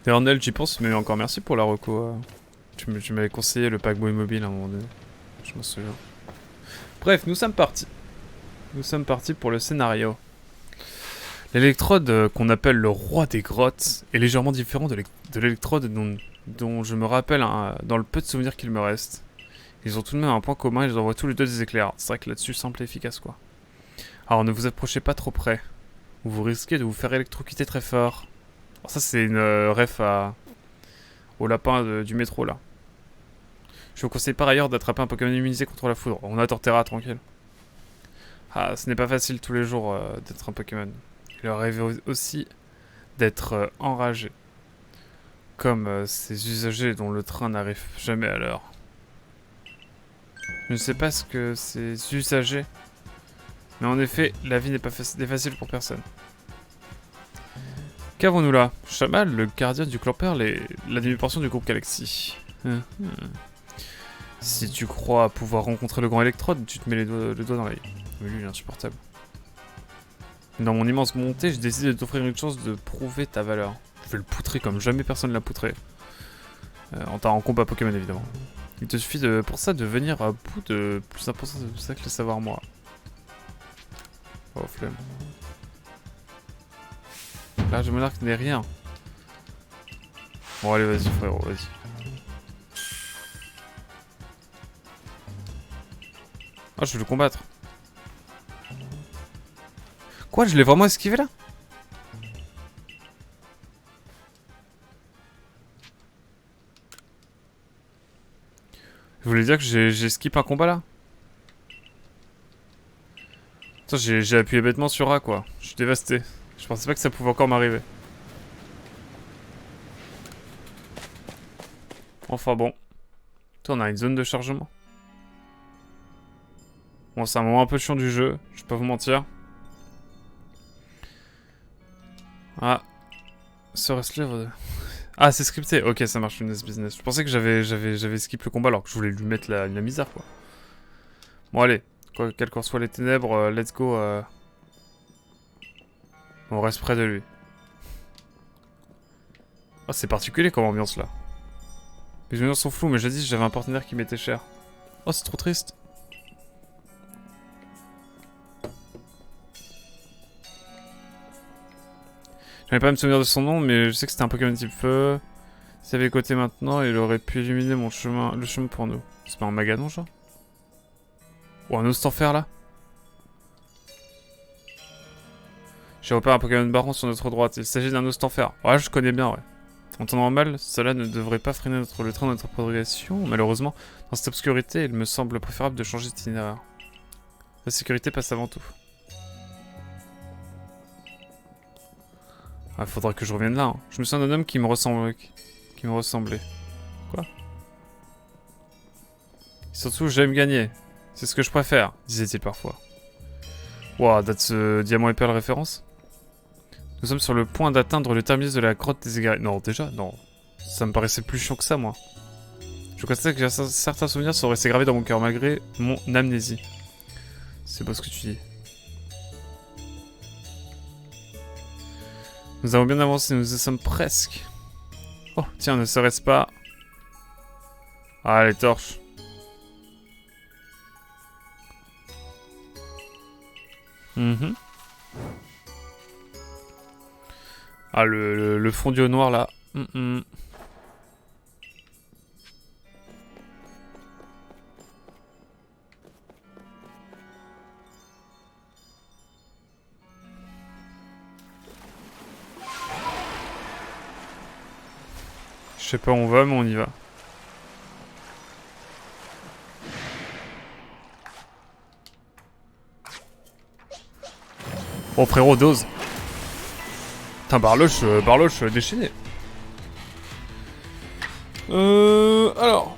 Ernel, j'y pense, mais encore merci pour la reco. Tu m'avais conseillé le paquebot immobile à un moment donné. Je m'en souviens. Bref, nous sommes partis. Nous sommes partis pour le scénario. L'électrode qu'on appelle le roi des grottes est légèrement différent de l'électrode dont je me rappelle dans le peu de souvenirs qu'il me reste. Ils ont tout de même un point commun, ils envoient tous les deux des éclairs. C'est vrai que là-dessus, simple et efficace quoi. Alors ne vous approchez pas trop près, ou vous risquez de vous faire électrocuter très fort. Alors ça c'est une ref au lapin du métro là. Je vous conseille par ailleurs d'attraper un Pokémon immunisé contre la foudre. On a Torterra, tranquille. Ah, ce n'est pas facile tous les jours d'être un Pokémon. Il leur arrive aussi d'être enragé. Comme ces usagers dont le train n'arrive jamais à l'heure. Je ne sais pas ce que ces usagers... Mais en effet, la vie n'est pas facile pour personne. Qu'avons-nous là? Shamal, le gardien du clan Pearl et la demi-portion du groupe Galaxy. Si tu crois pouvoir rencontrer le grand électrode, tu te mets le doigt dans l'œil. Mais lui, il est insupportable. Dans mon immense montée, j'ai décidé de t'offrir une chance de prouver ta valeur. Je vais le poutrer comme jamais personne l'a poutré. En combat Pokémon, évidemment. Il te suffit pour ça de venir à bout de plus important de ça que le savoir moi. Oh, flemme. Là, je monarque n'est rien. Bon, allez, vas-y, frérot, vas-y. Ah, je vais le combattre. Quoi, je l'ai vraiment esquivé là? Vous voulez dire que j'ai skip un combat là? Putain, j'ai appuyé bêtement sur A quoi. Je suis dévasté. Je pensais pas que ça pouvait encore m'arriver. Enfin bon. Toi, on a une zone de chargement. Bon, c'est un moment un peu chiant du jeu, je vais pas vous mentir. Ah. Serait-ce l'œuvre de... Ah, c'est scripté. Ok, ça marche, Lunas Business. Je pensais que j'avais skip le combat alors que je voulais lui mettre la misère, quoi. Bon, allez. Quelles qu'en soient les ténèbres, let's go. On reste près de lui. Oh, c'est particulier comme ambiance, là. Les souvenirs sont flous, mais jadis, j'avais un partenaire qui m'était cher. Oh, c'est trop triste. J'avais pas à me souvenir de son nom, mais je sais que c'était un Pokémon type feu. S'il avait côté maintenant, il aurait pu illuminer le chemin pour nous. C'est pas un Maganon, genre? Ou un Ostanfer, là? J'ai repéré un Pokémon Baron sur notre droite. Il s'agit d'un Ostanfer. Ouais, je connais bien, ouais. En temps normal, cela ne devrait pas freiner le train de notre progression. Malheureusement, dans cette obscurité, il me semble préférable de changer d'itinéraire. La sécurité passe avant tout. Ah, faudra que je revienne là. Hein. Je me souviens d'un homme qui me ressemblait. Quoi? Et surtout, j'aime gagner. C'est ce que je préfère, disait-il parfois. Wow, date ce diamant et perle référence? Nous sommes sur le point d'atteindre le terminus de la grotte des égarés. Non, déjà, non. Ça me paraissait plus chiant que ça, moi. Je constate que certains souvenirs sont restés gravés dans mon cœur malgré mon amnésie. C'est beau ce que tu dis. Nous avons bien avancé, nous y sommes presque. Oh, tiens, ne serait-ce pas... Ah, les torches. Ah, le fondu au noir, là. Je sais pas où on va, mais on y va. Oh frérot, dose. Putain, Barloche déchaîné. Alors.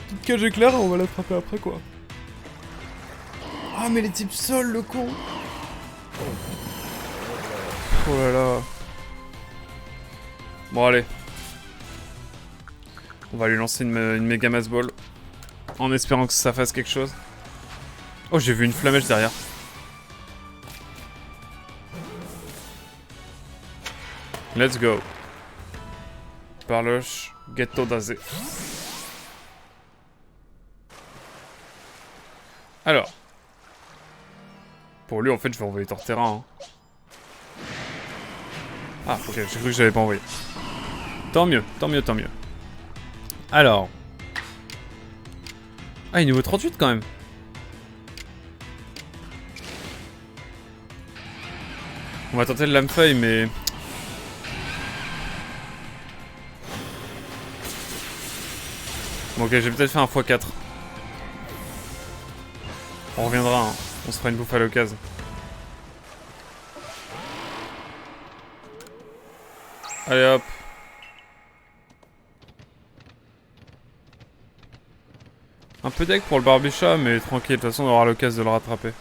Petite cage éclair, on va l'attraper après quoi. Ah, mais les types sol, le con. Oh là là. Bon, allez. On va lui lancer une méga mass ball. En espérant que ça fasse quelque chose. Oh, j'ai vu une flamèche derrière. Let's go. Parloche, Ghetto d'Azé. Alors. Pour lui, en fait, je vais envoyer Torterra. Hein. Ah, ok, j'ai cru que j'avais pas envoyé. Tant mieux, tant mieux, tant mieux. Alors. Ah, il est niveau 38 quand même. On va tenter le lame-feuille, mais... Bon, ok, j'ai peut-être fait un x4. On reviendra, hein. On se fera une bouffe à l'occasion. Allez hop. Un peu deck pour le Barbichat, mais tranquille, de toute façon on aura l'occasion de le rattraper.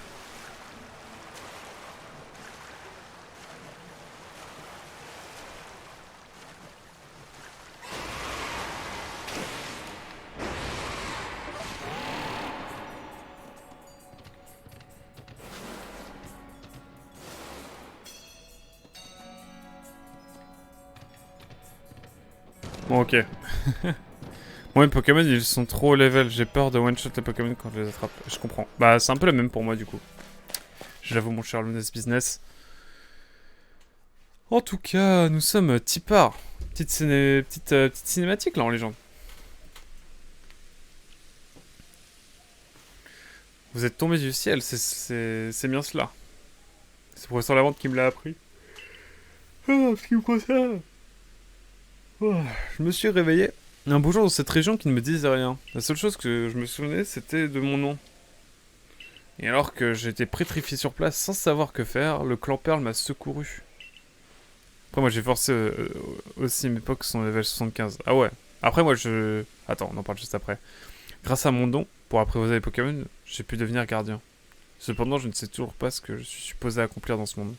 Bon, ok. Moi, les Pokémon, ils sont trop haut level. J'ai peur de one-shot les Pokémon quand je les attrape. Je comprends. Bah, c'est un peu la même pour moi, du coup. J'avoue, mon cher Lunas Business. En tout cas, nous sommes Tipar. Petite cinématique, là, en légende. Vous êtes tombé du ciel, c'est bien cela. C'est le professeur Lavente qui me l'a appris. Ah, ce qui me concerne. Oh, je me suis réveillé un beau jour dans cette région qui ne me disait rien. La seule chose que je me souvenais, c'était de mon nom. Et alors que j'étais pétrifié sur place sans savoir que faire, le clan Perle m'a secouru. Après, moi j'ai forcé aussi mes pocs sont level 75. Ah ouais. Après, moi je. Attends, on en parle juste après. Grâce à mon don, pour apprivoiser les Pokémon, j'ai pu devenir gardien. Cependant, je ne sais toujours pas ce que je suis supposé accomplir dans ce monde.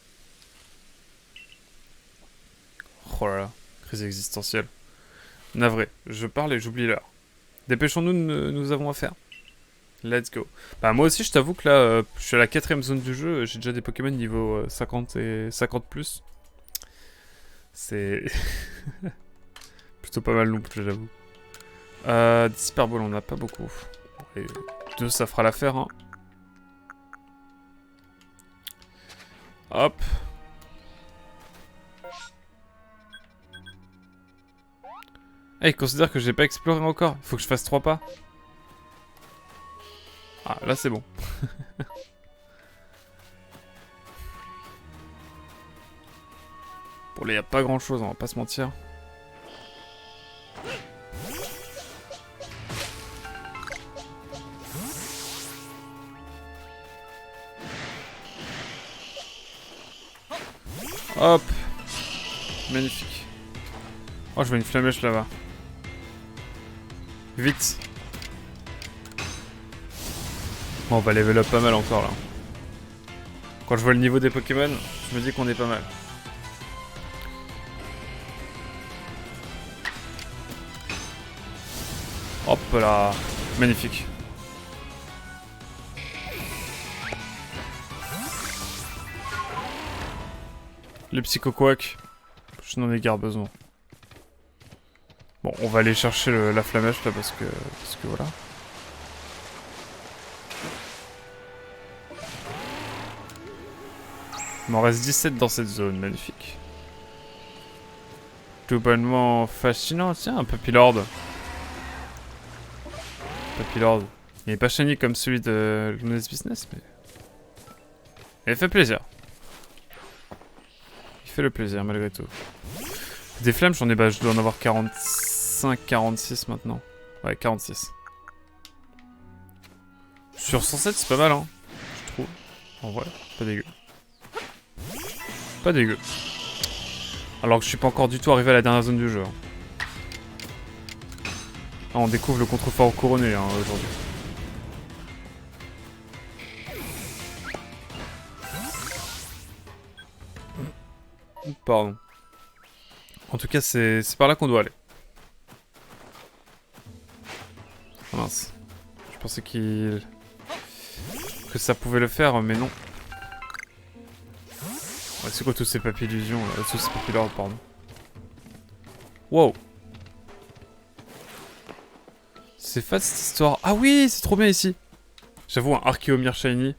Oh là là, crise existentielle. Navré, je parle et j'oublie l'heure. Dépêchons-nous, nous avons affaire. Let's go. Bah moi aussi je t'avoue que là, je suis à la 4ème zone du jeu, j'ai déjà des Pokémon niveau 50 et 50 plus. C'est plutôt pas mal non plus j'avoue. 10 par ball on n'a pas beaucoup. Et 2 ça fera l'affaire hein. Hop. Ah il considère que j'ai pas exploré encore, il faut que je fasse 3 pas. Ah, là c'est bon. Bon, là, y a pas grand chose, on va pas se mentir. Hop. Magnifique. Oh, je vois une flamèche là-bas. Vite. Bon, on va level up pas mal encore là. Quand je vois le niveau des Pokémon, je me dis qu'on est pas mal. Hop là. Magnifique. Le Psychoquack. Je n'en ai guère besoin. Bon, on va aller chercher la flamèche là parce que voilà. Il m'en reste 17 dans cette zone, magnifique. Globalement fascinant, tiens, un Papillord. Papillord. Il est pas shiny comme celui de Lunas Business, mais... il fait plaisir. Il fait le plaisir, malgré tout. Des flammes, j'en ai, bah, je dois en avoir 45, 46 maintenant. Ouais, 46. Sur 107, c'est pas mal, hein. Je trouve. En vrai, pas dégueu. Pas dégueu. Alors que je suis pas encore du tout arrivé à la dernière zone du jeu. Hein. Ah, on découvre le contrefort couronné hein, aujourd'hui. Pardon. En tout cas, c'est par là qu'on doit aller. Oh mince. Je pensais que ça pouvait le faire, mais non. Ouais, c'est quoi tous ces papillusions là? Tous ces papillards, pardon. Wow. C'est fat cette histoire. Ah oui, c'est trop bien ici. J'avoue, un Archéomir Shiny,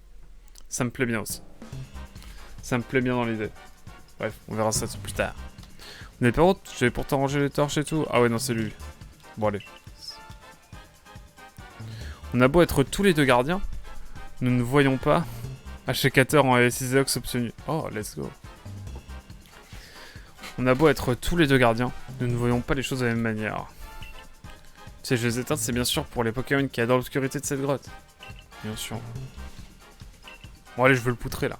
ça me plaît bien aussi. Ça me plaît bien dans l'idée. Bref, on verra ça plus tard. Mais par contre, j'avais pourtant rangé les torches et tout. Ah ouais, non, c'est lui. Bon, allez. On a beau être tous les deux gardiens, nous ne voyons pas Achekator en Siseox obtenu. Oh, let's go. On a beau être tous les deux gardiens, nous ne voyons pas les choses de la même manière. Tu sais, je les éteins, c'est bien sûr pour les Pokémon qui adorent l'obscurité de cette grotte. Bien sûr. Bon, allez, je veux le poutrer, là.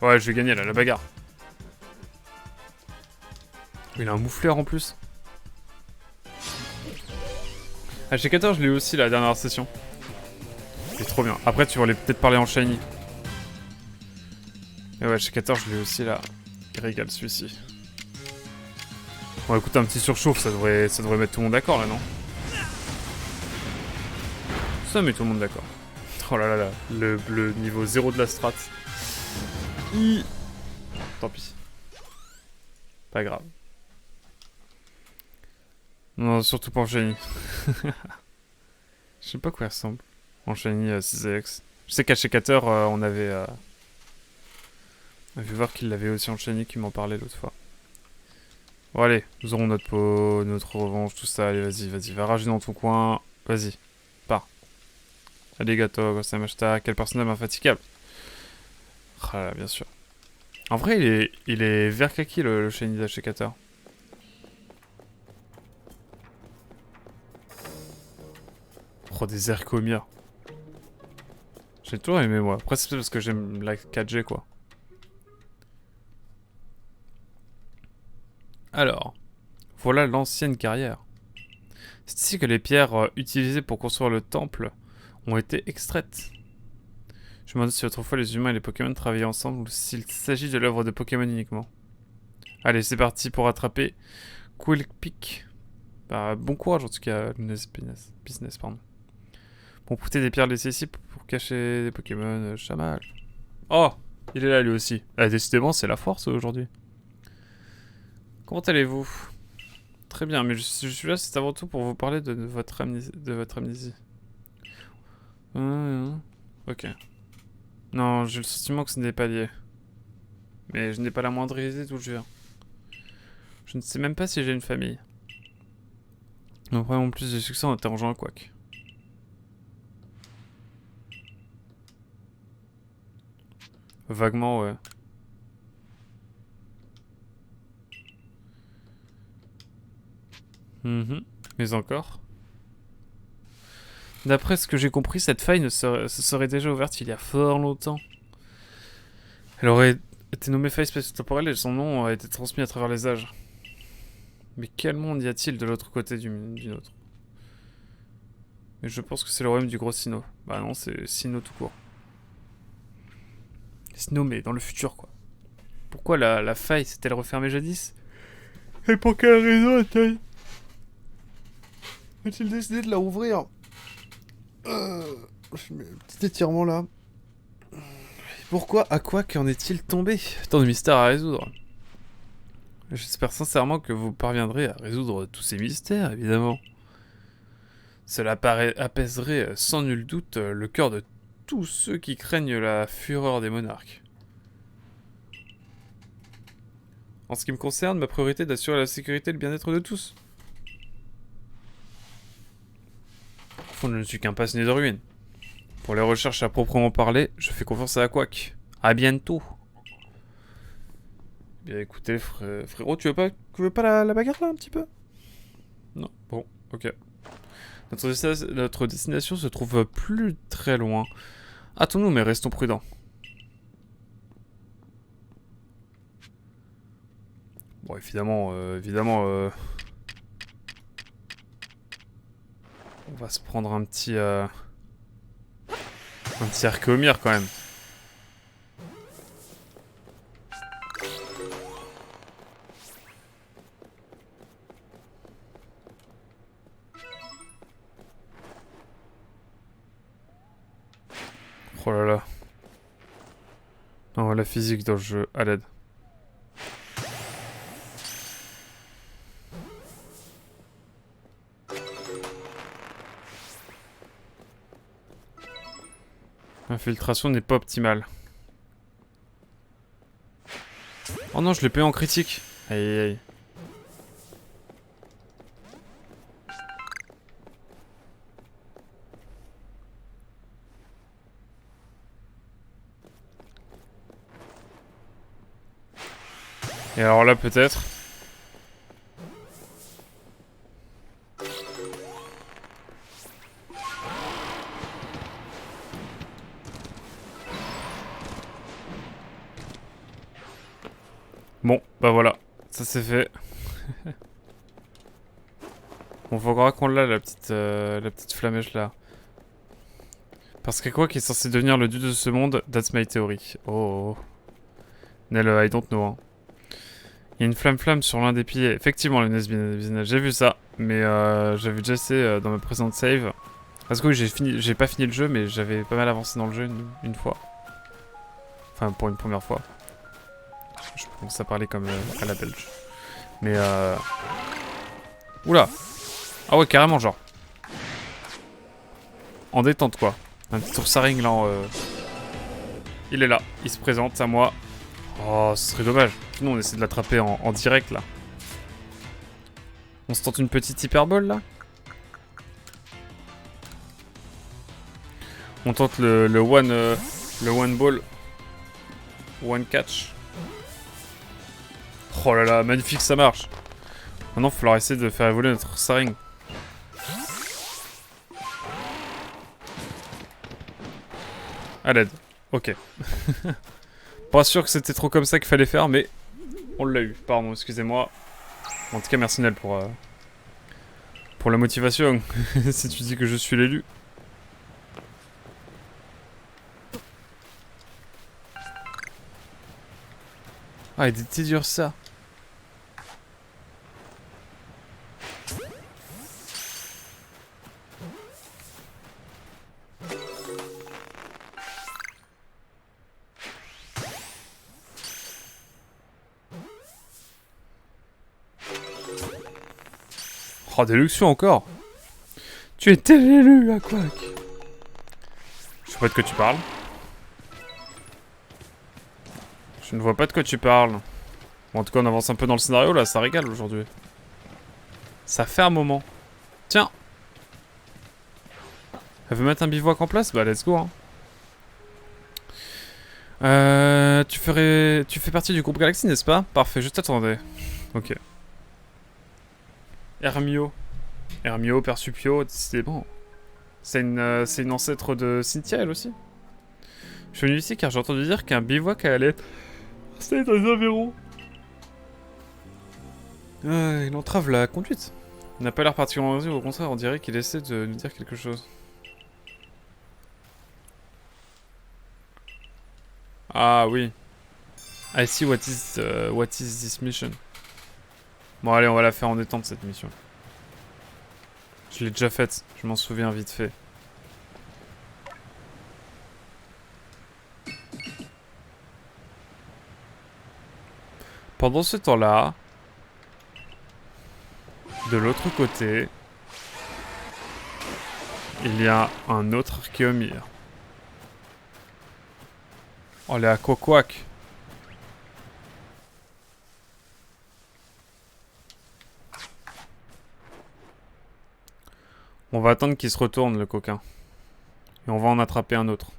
Ouais, je vais gagner, là, la bagarre. Il a un moufleur, en plus. Achekator, je l'ai eu aussi, la dernière session. C'est trop bien. Après, tu vas peut-être parler en shiny. Et ouais, Achekator, je l'ai aussi, là. Il régale, celui-ci. Bon, écoute, un petit surchauffe, ça devrait mettre tout le monde d'accord, là, non? Ça met tout le monde d'accord. Oh là là là, le niveau 0 de la strat. Tant pis. Pas grave. Non, surtout pas en shiny. Je sais pas quoi il ressemble. En shiny 6AX. Je sais qu'Achekator, on avait vu voir qu'il l'avait aussi en shiny, qu'il m'en parlait l'autre fois. Bon allez, nous aurons notre peau, notre revanche, tout ça. Allez, vas-y, va rager dans ton coin. Vas-y, pars. Arigato, Gosamashita, quel personnage infatigable. Ah là, bien sûr. En vrai, il est vert kaki le shiny d'Achekator. Oh, des Erkomir. J'ai toujours aimé, moi. Après, c'est peut-être parce que j'aime la 4G, quoi. Alors, voilà l'ancienne carrière. C'est ici que les pierres utilisées pour construire le temple ont été extraites. Je me demande si autrefois les humains et les Pokémon travaillaient ensemble ou s'il s'agit de l'œuvre de Pokémon uniquement. Allez, c'est parti pour attraper Quillpick. Bah, bon courage en tout cas, Business, pardon. Pour coûter des pierres laissées ici pour cacher des Pokémon chamal. Oh, il est là lui aussi. Ah, décidément, c'est la force aujourd'hui. Comment allez-vous? Très bien, mais je suis là, c'est avant tout pour vous parler de votre amnésie. Ok. Non, j'ai le sentiment que ce n'est pas lié. Mais je n'ai pas la moindre idée d'où je viens. Je ne sais même pas si j'ai une famille. Nous prenons plus de succès en interrogeant un quack. Vaguement, ouais. Mais encore. D'après ce que j'ai compris, cette faille se serait déjà ouverte il y a fort longtemps. Elle aurait été nommée faille spatio-temporelle et son nom a été transmis à travers les âges. Mais quel monde y a-t-il de l'autre côté d'une autre? Mais je pense que c'est le royaume du gros Sinnoh. Bah non, c'est Sinnoh tout court. Sinnoh, mais dans le futur, quoi. Pourquoi la faille s'est-elle refermée jadis? Et pour quelle raison a-t-il décidé de la rouvrir? Je mets un petit étirement là. Pourquoi, à quoi qu'en est-il tombé? Tant de mystères à résoudre. J'espère sincèrement que vous parviendrez à résoudre tous ces mystères, évidemment. Cela apaiserait sans nul doute le cœur de tous ceux qui craignent la fureur des monarques. En ce qui me concerne, ma priorité est d'assurer la sécurité et le bien-être de tous. Au fond, je ne suis qu'un passionné de ruines. Pour les recherches à proprement parler, je fais confiance à la Quack. À bientôt. Bien écoutez, frérot, tu veux pas la bagarre là un petit peu? Non, bon, ok. Notre destination se trouve plus très loin. Hâtons-nous, mais restons prudents. Bon, évidemment, on va se prendre un petit Archéomir quand même. Oh là là. Oh, la physique dans le jeu, à l'aide. L'infiltration n'est pas optimale. Oh non, je l'ai payé en critique. Aïe aïe aïe. Et alors là, peut-être... Bon, bah voilà. Ça c'est fait. Bon, faut croire qu'on l'a, la petite flamèche là. Parce que quoi qui est censé devenir le dieu de ce monde, that's my theory. Oh. Nel, I don't know. Hein. Il y a une flamme sur l'un des piliers. Effectivement, le business, j'ai vu ça. Mais j'avais déjà essayé dans ma présente save. Parce que oui, j'ai pas fini le jeu, mais j'avais pas mal avancé dans le jeu une fois. Enfin, pour une première fois. Je commence à parler comme à la belge. Mais Oula. Ah ouais, carrément, genre. En détente, quoi. Un petit toursaring, là. Il est là. Il se présente à moi. Oh, ce serait dommage. Sinon, on essaie de l'attraper en direct, là. On se tente une petite hyperbole, là. On tente le one ball. One catch. Oh là là, magnifique, ça marche. Maintenant, il va falloir essayer de faire évoluer notre saring. À l'aide. Ok. Pas sûr que c'était trop comme ça qu'il fallait faire, mais on l'a eu. Pardon, excusez-moi. En tout cas, merci Nel pour la motivation. Si tu dis que je suis l'élu. Ah, il était dur ça. Oh, déluction encore. Tu étais l'élu, à quoi? Je sais pas de quoi tu parles. Je ne vois pas de quoi tu parles. Bon, en tout cas, on avance un peu dans le scénario, là, ça régale aujourd'hui. Ça fait un moment. Tiens. Elle veut mettre un bivouac en place? Bah, let's go, hein. Tu fais partie du groupe Galaxy, n'est-ce pas? Parfait, je t'attendais. Ok. Hermio. Hermio, Persupio, décidément. C'est une ancêtre de Cynthia, elle aussi. Je suis venu ici car j'ai entendu dire qu'un bivouac allait... C'est dans un verrou. Il entrave la conduite. Il n'a pas l'air particulièrement heureux, au contraire, on dirait qu'il essaie de nous dire quelque chose. Ah oui. I see what is this mission. Bon allez, on va la faire en détente cette mission. Je l'ai déjà faite, je m'en souviens vite fait. Pendant ce temps-là, de l'autre côté, il y a un autre Archéomir. Oh, les Akokwak. On va attendre qu'il se retourne, le coquin. Et on va en attraper un autre.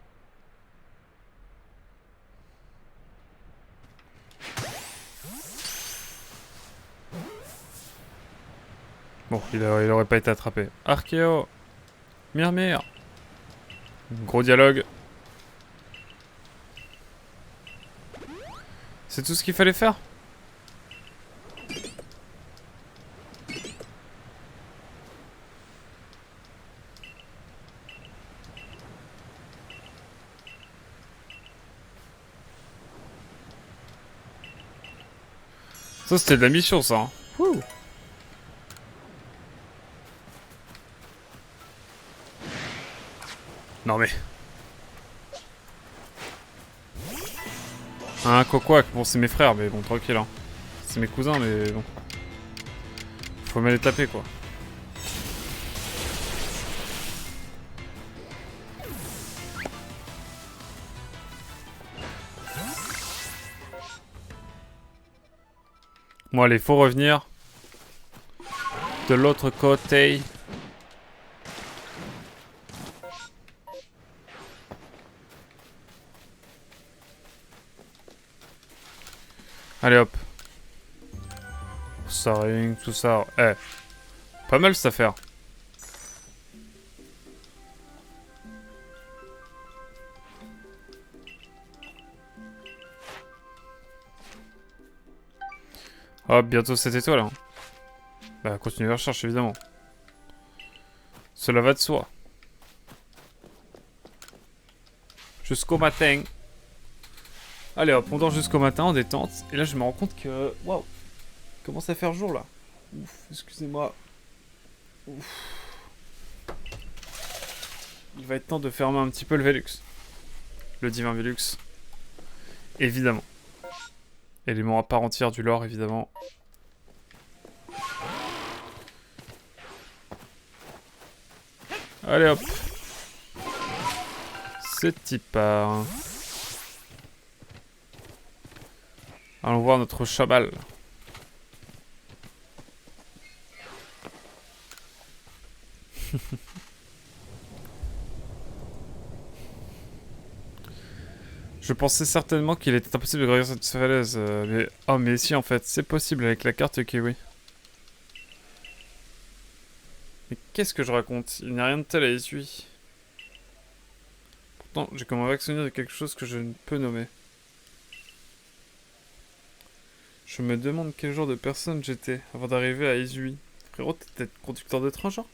Bon, il aurait pas été attrapé. Archéo. Myrmir. Gros dialogue. C'est tout ce qu'il fallait faire? Ça, c'était de la mission, ça. Hein. Ouh. Non mais... Un Coquac, bon c'est mes frères, mais bon tranquille hein. C'est mes cousins, mais bon. Faut mal les taper quoi. Bon, allez, faut revenir. De l'autre côté. Allez hop. Soaring, tout ça. Eh. Pas mal cette affaire. Hop, bientôt cette étoile. Hein. Bah, continuez la recherche évidemment. Cela va de soi. Jusqu'au matin. Allez hop, on dort jusqu'au matin en détente. Et là, je me rends compte que... Waouh. Commence à faire jour là. Ouf, excusez-moi. Ouf. Il va être temps de fermer un petit peu le Velux. Le divin Velux. Évidemment. Élément à part entière du lore, évidemment. Allez hop. C'est petit part. Allons voir notre chabal. Je pensais certainement qu'il était impossible de gravir cette falaise, mais... Oh, mais si, en fait, c'est possible avec la carte Kiwi. Mais qu'est-ce que je raconte? Il n'y a rien de tel à essuyer. Pourtant, j'ai comme un vague souvenir de quelque chose que je ne peux nommer. Je me demande quel genre de personne j'étais avant d'arriver à Izui. Frérot, t'es peut-être conducteur de train, genre?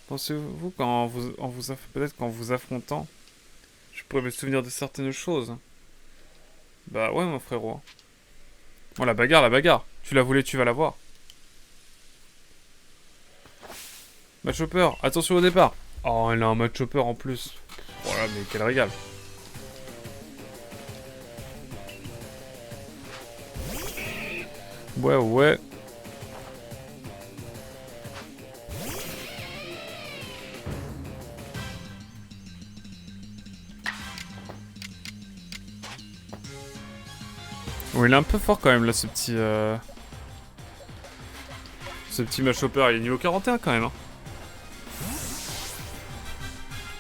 Pensez-vous peut-être qu'en vous affrontant, je pourrais me souvenir de certaines choses? Bah ouais, mon frérot. Bon, la bagarre, la bagarre. Tu la voulais, tu vas la voir. Match chopper, attention au départ. Oh, elle a un match chopper en plus. Voilà, mais quel régal. Ouais, ouais. Oh, il est un peu fort quand même là, ce petit match chopper. Il est niveau 41 quand même. Hein.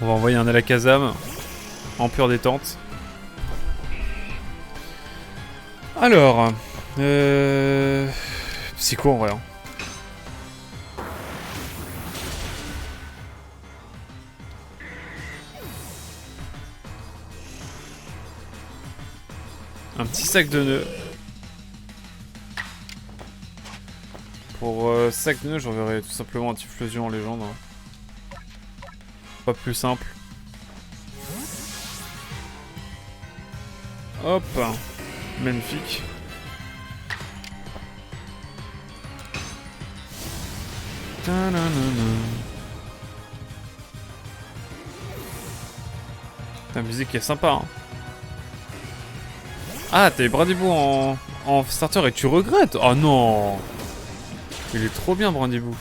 On va envoyer un Alakazam en pure détente. Alors, Psycho en vrai. Hein. Un petit sac de nœuds. Pour sac de nœuds, j'enverrai tout simplement un Typhlosion en légende. Hein. Pas plus simple. Hop. Magnifique. La musique est sympa. Hein. Ah, t'as Brandibou en starter et tu regrettes? Oh non! Il est trop bien, Brandibou.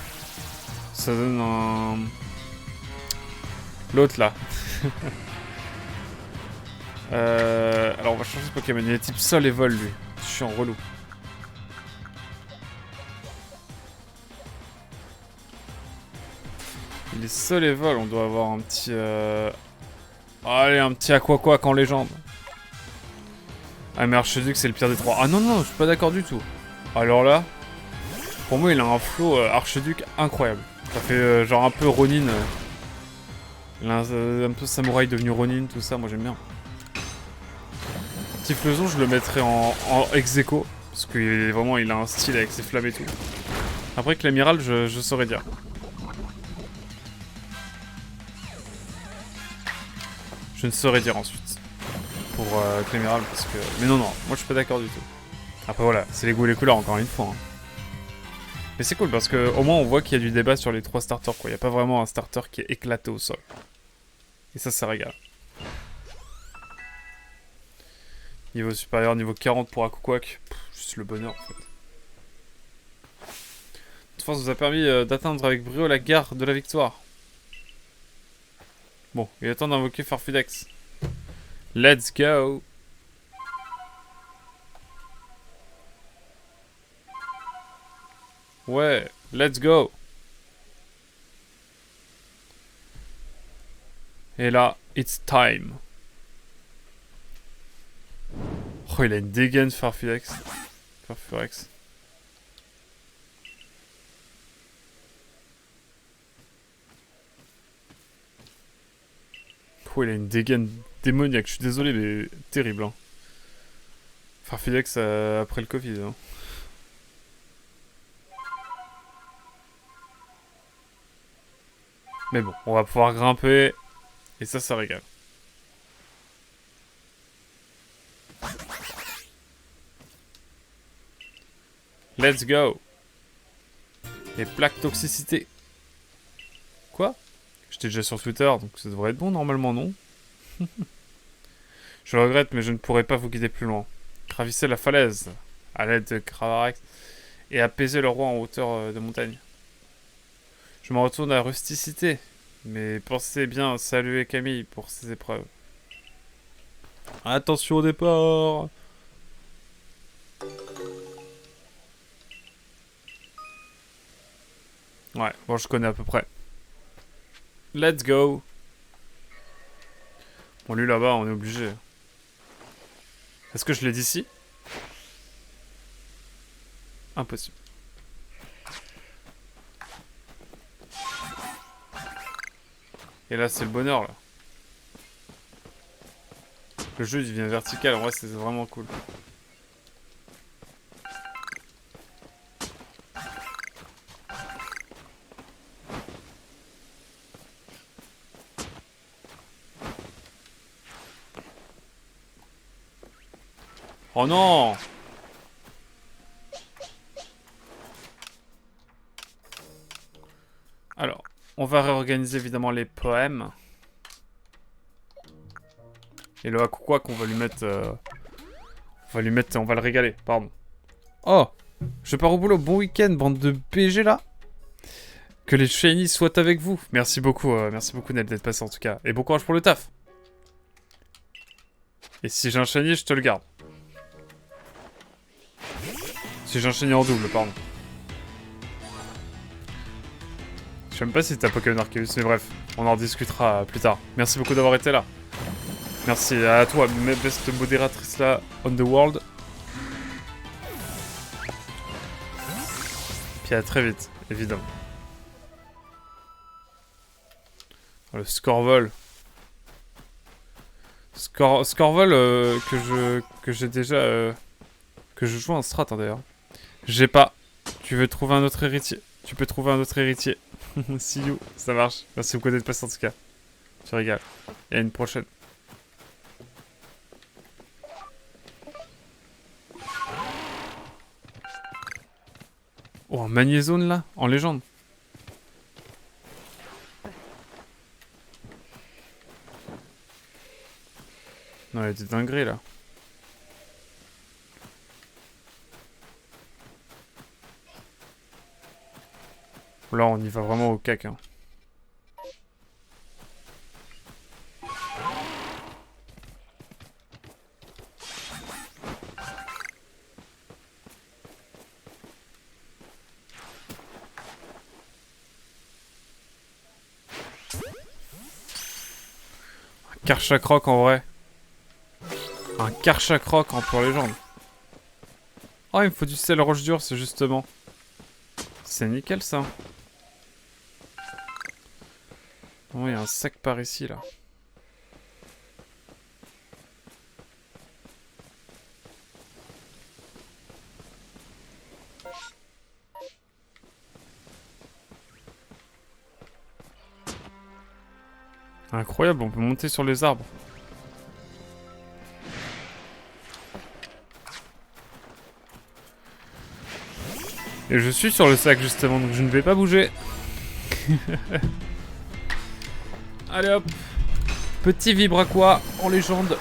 Ça donne un... L'autre, là. Alors, on va changer de Pokémon. Il est type sol et vol, lui. Je suis en relou. Il est sol et vol. On doit avoir un petit... Allez, un petit Aquaquack en légende. Ah, mais Archiduc, c'est le pire des trois. Ah non, non, je suis pas d'accord du tout. Alors là... Pour moi, il a un flow Archiduc incroyable. Ça fait genre un peu Ronin. Il a un peu samouraï devenu Ronin, tout ça. Moi, j'aime bien. Typhlosion, je le mettrais en ex-aequo. Parce que vraiment, il a un style avec ses flammes et tout. Après que l'amiral, je saurais dire. Je ne saurais dire ensuite. Pour l'amiral, parce que... Mais non, non, moi, je suis pas d'accord du tout. Après, voilà, c'est les goûts et les couleurs, encore une fois. Hein. Mais c'est cool parce que au moins on voit qu'il y a du débat sur les trois starters quoi. Il n'y a pas vraiment un starter qui est éclaté au sol. Et ça régale. Niveau supérieur, niveau 40 pour Aquaquack. Juste le bonheur en fait. Cette force vous a permis d'atteindre avec brio la gare de la victoire. Bon, il est temps d'invoquer Farfetch'd. Let's go! Ouais, let's go. Et là, it's time. Oh, il a une dégaine Farfurex. Farfurex. Oh, il a une dégaine démoniaque. Je suis désolé, mais terrible. Hein. Farfurex après le Covid. Hein. Mais bon, on va pouvoir grimper. Et ça régale. Let's go. Et plaque toxicité. Quoi? J'étais déjà sur Twitter, donc ça devrait être bon normalement, non? Je le regrette, mais je ne pourrai pas vous guider plus loin. Gravissez la falaise à l'aide de Cravarex et apaisez le roi en hauteur de montagne. Je me retourne à rusticité, mais pensez bien à saluer Camille pour ses épreuves. Attention au départ! Ouais, bon, je connais à peu près. Let's go! Bon, lui là-bas, on est obligé. Est-ce que je l'ai d'ici? Impossible. Et là, c'est le bonheur, là. Le jeu, il devient vertical. En vrai, c'est vraiment cool. Oh non! Alors, on va réorganiser évidemment les poèmes. Et le Hakukwa qu'on va lui mettre... on va le régaler, pardon. Oh! Je pars au boulot, bon week-end, bande de PG là! Que les shinies soient avec vous. Merci beaucoup Ned d'être passé en tout cas. Et bon courage pour le taf. Et si j'ai un shiny, je te le garde. Si j'ai un shiny en double, pardon. Je sais même pas si t'as Pokémon Arceus, mais bref, on en discutera plus tard. Merci beaucoup d'avoir été là. Merci à toi, mes best modératrice là, on the world. Puis à très vite, évidemment. Le Scorvol. Scorvol que j'ai déjà... que je joue en strat hein, d'ailleurs. J'ai pas. Tu veux trouver un autre héritier? Tu peux trouver un autre héritier. See you, ça marche. Merci beaucoup d'être passé en tout cas. Tu régales. Et à une prochaine. Oh, un magnézone là, en légende. Non, il y a des dingueries là. Là, on y va vraiment au cac. Hein. Un Karchakroc en vrai. Un Karchakroc en pure légende. Oh, il me faut du sel roche dure, c'est justement. C'est nickel ça. Oh, il y a un sac par ici là. Incroyable, on peut monter sur les arbres. Et je suis sur le sac justement, donc je ne vais pas bouger. Allez hop. Petit vibraquois en légende.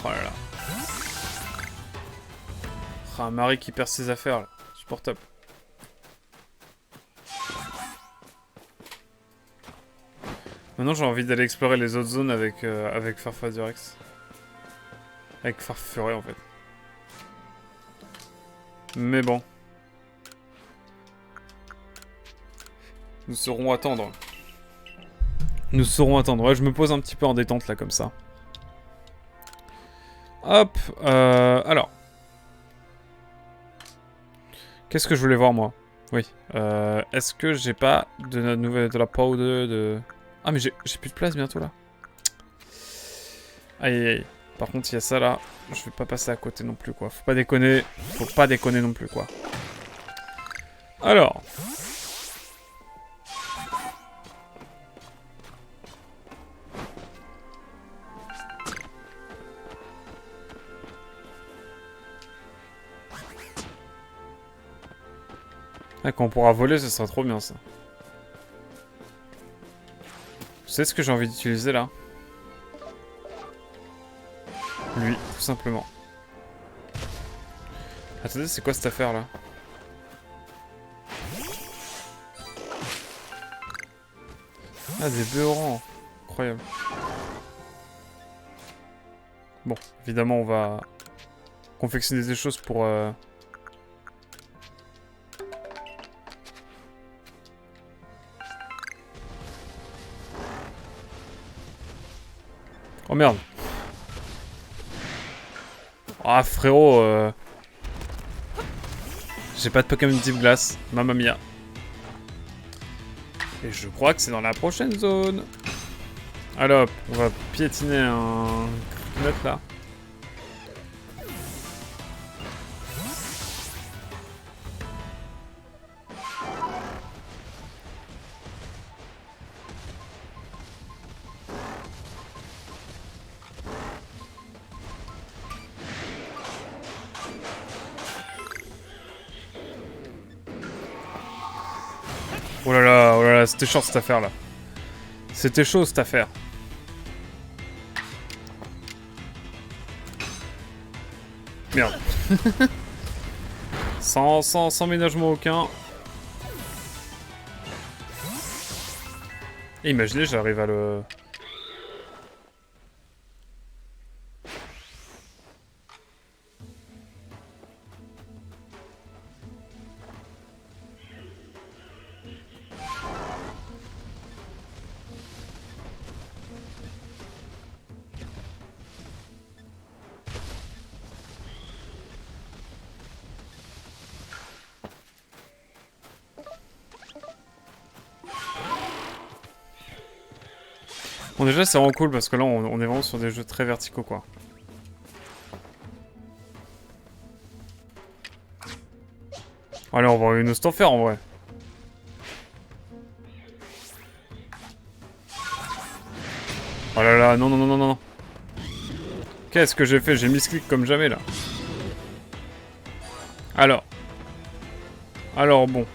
Oh là là. Oh, un mari qui perd ses affaires là. Supportable. Maintenant j'ai envie d'aller explorer les autres zones avec Farfadurex. Avec Farfuré en fait. Mais bon. Nous saurons attendre. Nous saurons attendre. Ouais, je me pose un petit peu en détente là comme ça. Hop. Alors. Qu'est-ce que je voulais voir moi? Oui. Est-ce que j'ai pas de la nouvelle de la powder de... Ah mais j'ai plus de place bientôt là. Aïe aïe aïe. Par contre il y a ça là. Je vais pas passer à côté non plus quoi. Faut pas déconner. Faut pas déconner non plus quoi. Alors. Ah, quand on pourra voler, ce sera trop bien ça. Vous savez ce que j'ai envie d'utiliser là? Lui, tout simplement. Attendez, c'est quoi cette affaire là? Ah, des bœufs orangs. Incroyable. Bon, évidemment, on va confectionner des choses pour... Oh merde. Ah frérot, j'ai pas de Pokémon type glace, mamma mia. Et je crois que c'est dans la prochaine zone. Alors, on va piétiner un note là. Oh là là, c'était chaud cette affaire là. C'était chaud cette affaire. Merde. sans ménagement aucun. Et imaginez, j'arrive à le... Bon déjà c'est vraiment cool parce que là on est vraiment sur des jeux très verticaux quoi. Allez on va une host en faire en vrai. Oh là là, non non non non non. Qu'est-ce que j'ai fait? J'ai mis ce clic comme jamais là. Alors bon.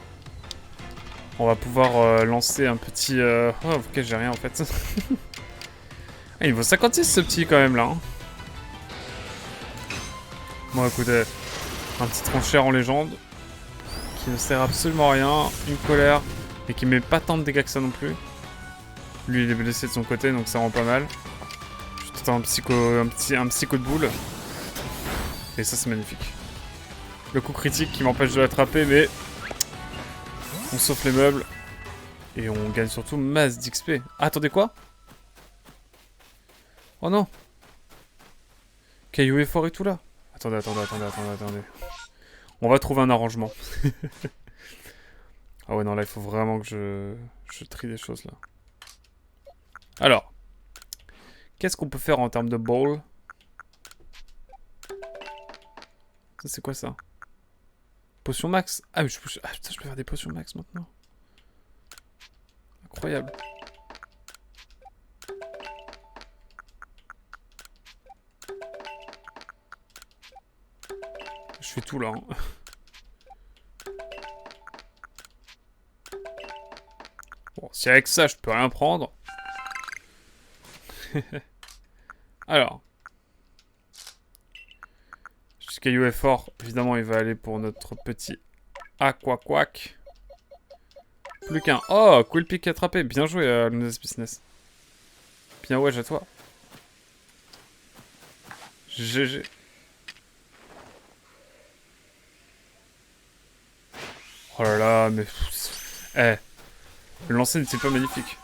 On va pouvoir lancer un petit... Oh ok j'ai rien en fait. Ah, il vaut 56 ce petit quand même là. Hein. Bon écoutez, un petit tranchère en légende. Qui ne sert absolument à rien. Une colère. Et qui met pas tant de dégâts que ça non plus. Lui il est blessé de son côté donc ça rend pas mal. Juste un psycho de boule. Et ça c'est magnifique. Le coup critique qui m'empêche de l'attraper mais... On sauve les meubles. Et on gagne surtout masse d'XP. Ah, attendez quoi? Oh non. Caillou est fort et tout là. Attendez. On va trouver un arrangement. Ah ouais non là il faut vraiment que je trie des choses là. Alors. Qu'est-ce qu'on peut faire en termes de bowl? Ça c'est quoi ça? Potion max? Ah mais putain, je peux faire des potions max maintenant. Incroyable. Je fais tout là. Hein. Bon, si avec ça je peux rien prendre. Alors. Caillou est fort. Évidemment, il va aller pour notre petit Aquaquack. Plus qu'un. Oh, Quill Pick attrapé. Bien joué, Lunas Business. Bien ouais, à toi. GG. Oh là là, mais... Eh, le lancer n'était pas magnifique.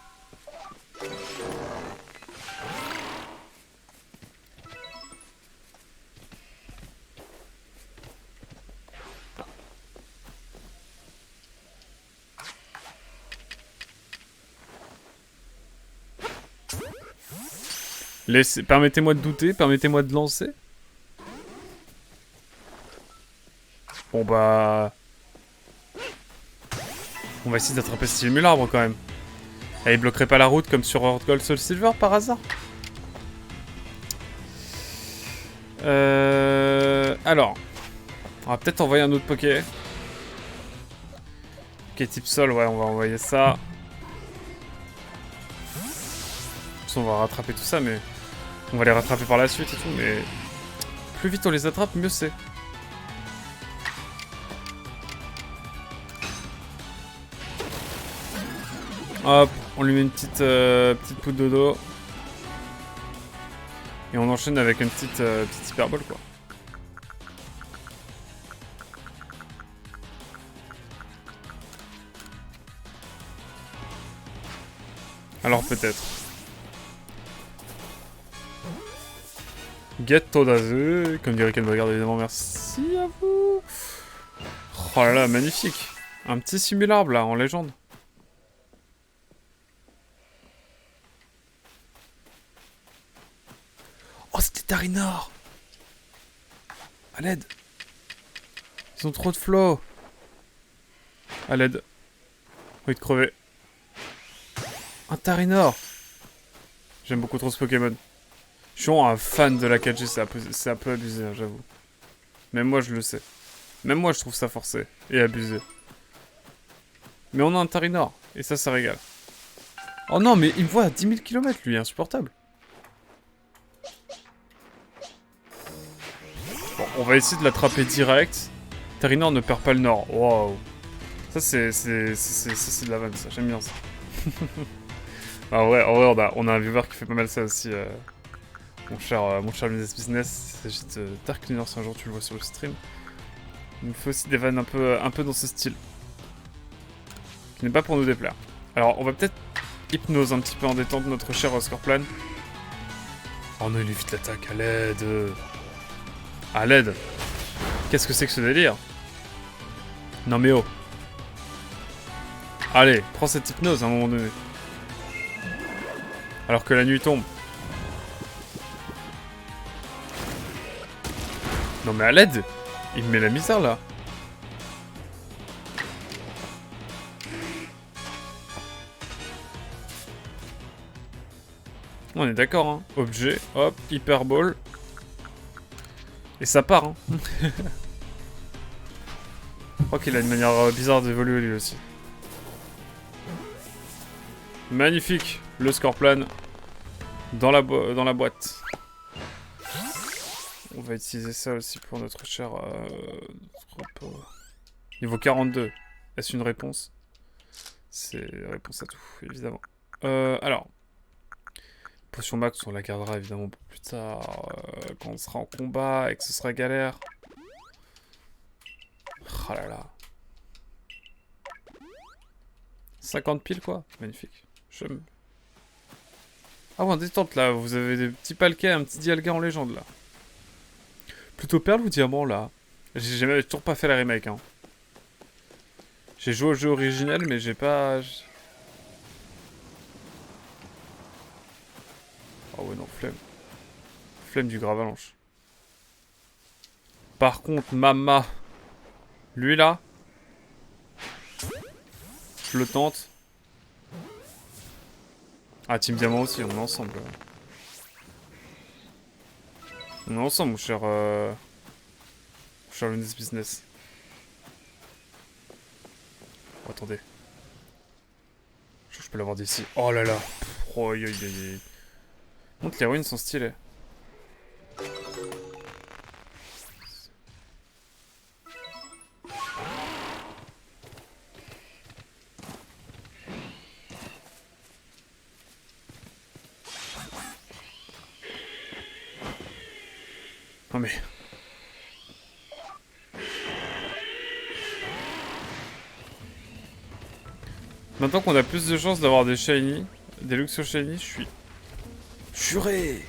Permettez-moi de douter, permettez-moi de lancer. Bon bah... On va essayer d'attraper ce l'arbre quand même. Et il bloquerait pas la route comme sur Earth Gold Soul Silver par hasard. Alors... On va peut-être envoyer un autre Poké. Poké type sol, ouais, on va envoyer ça. De toute façon, on va rattraper tout ça, mais... On va les rattraper par la suite et tout, mais... Plus vite on les attrape, mieux c'est. Hop, on lui met une petite poudre de dos. Et on enchaîne avec une petite hyperbole, quoi. Alors peut-être. Ghetto d'Azeu, comme dirait Ken Bogard, évidemment, merci à vous. Oh là là, magnifique. Un petit simularbre, là, en légende. Oh, c'était Tarinor. À l'aide. Ils ont trop de flow. À l'aide. Envie de crever. Un Tarinor. J'aime beaucoup trop ce Pokémon. Je suis un fan de la 4G, c'est un peu abusé, hein, j'avoue. Même moi, je le sais. Même moi, je trouve ça forcé et abusé. Mais on a un Tarinor, et ça régale. Oh non, mais il me voit à 10 000 km, lui, insupportable. Bon, on va essayer de l'attraper direct. Tarinor ne perd pas le nord. Waouh. Ça, c'est de la vanne, ça. J'aime bien ça. Ah, en vrai, on a un viewer qui fait pas mal ça aussi. Mon cher Business, il s'agit de Dark Cleaner, si un jour tu le vois sur le stream. Il me fait aussi des vannes un peu dans ce style. Qui n'est pas pour nous déplaire. Alors, on va peut-être hypnose un petit peu en détente notre cher Scorplan. Oh non, il évite l'attaque, à l'aide. À l'aide. Qu'est-ce que c'est que ce délire? Non mais oh. Allez, prends cette hypnose à un moment donné. Alors que la nuit tombe. Non mais à l'aide. Il me met la misère là. On est d'accord, hein. Objet, hop, hyperbole. Et ça part, hein. Je crois qu'il a une manière bizarre d'évoluer lui aussi. Magnifique, le Scorplan dans la boîte. On va utiliser ça aussi pour notre cher... Niveau 42. Est-ce une réponse? C'est réponse à tout, évidemment. Alors... Potion max, on la gardera évidemment pour plus tard, quand on sera en combat et que ce sera galère. Oh là là. 50 piles quoi, magnifique. J'aime. Ah ouais, en détente là, vous avez des petits palquets, un petit dialga en légende là. Plutôt perle ou diamant là? J'ai toujours pas fait la remake hein. J'ai joué au jeu original mais j'ai pas... Oh ouais non, flemme. Flemme du Gravalanche. Par contre, Mama, lui là, je le tente. Ah, Team Diamant aussi, on est ensemble. On est ensemble, mon cher Lunis Business. Oh, attendez. Je peux l'avoir d'ici. Oh là là. Oh, aïe aïe aïe. Montre, les ruines sont stylées. Non mais... Maintenant qu'on a plus de chances d'avoir des shiny, des Luxio shiny, je suis... Juré.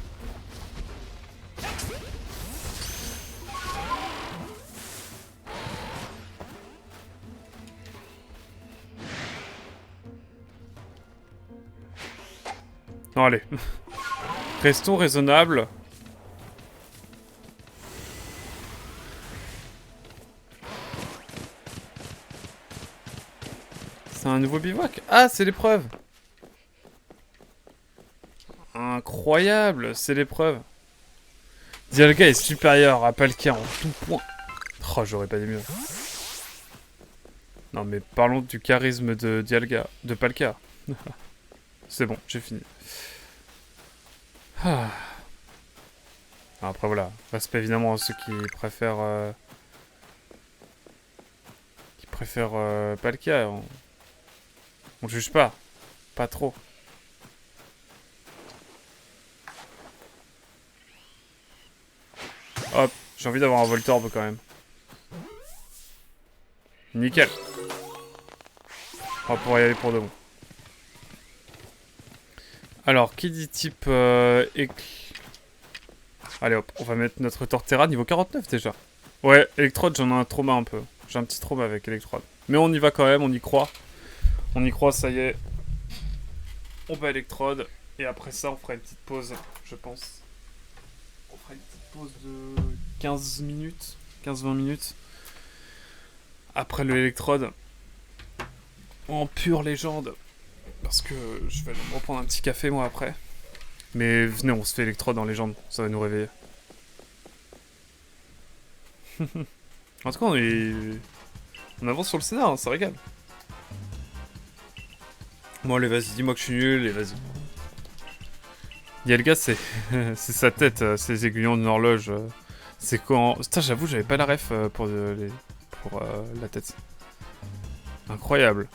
Non, allez. Restons raisonnables. C'est un nouveau bivouac. Ah, c'est l'épreuve. Incroyable, c'est l'épreuve. Dialga est supérieur à Palkia en tout point. Oh, j'aurais pas dit mieux. Non, mais parlons du charisme de Dialga, de Palkia. C'est bon, j'ai fini. Ah. Après, voilà. Respect évidemment à ceux qui préfèrent... Palkia. On juge pas. Pas trop. Hop, j'ai envie d'avoir un Voltorb quand même. Nickel. On va pouvoir y aller pour de bon. Alors, qui dit type Allez hop, on va mettre notre Torterra niveau 49 déjà. Ouais, Electrode, j'en ai un trauma un peu. J'ai un petit trauma avec Electrode. Mais on y va quand même, on y croit. On y croit, ça y est. On va Electrode. Et après ça, on fera une petite pause, je pense. On fera une petite pause de 15 minutes. 15-20 minutes. Après le Electrode. En pure légende. Parce que je vais aller me reprendre un petit café, moi, après. Mais venez, on se fait Electrode en légende. Ça va nous réveiller. En tout cas, on avance sur le scénar, hein, ça régale. Bon, allez, vas-y, dis-moi que je suis nul, et vas-y. Dialga, c'est c'est sa tête, ses aiguillons d'une horloge. C'est quand... Putain, j'avoue, j'avais pas la ref pour la tête. Incroyable.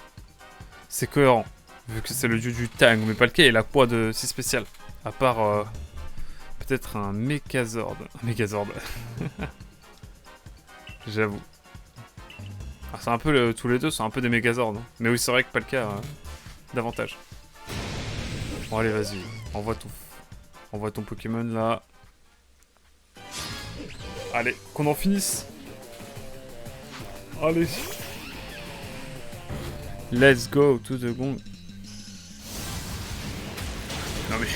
C'est cohérent. Vu que c'est le dieu du Tang, mais pas le cas, il a quoi de si spécial? À part... peut-être un Megazord. Un Megazord. J'avoue. Ah, c'est un peu tous les deux sont un peu des Megazords. Hein. Mais oui, c'est vrai que pas le cas davantage. Bon, allez, vas-y. Envoie ton Pokémon là. Allez, qu'on en finisse. Allez. Let's go to the gong. Non mais...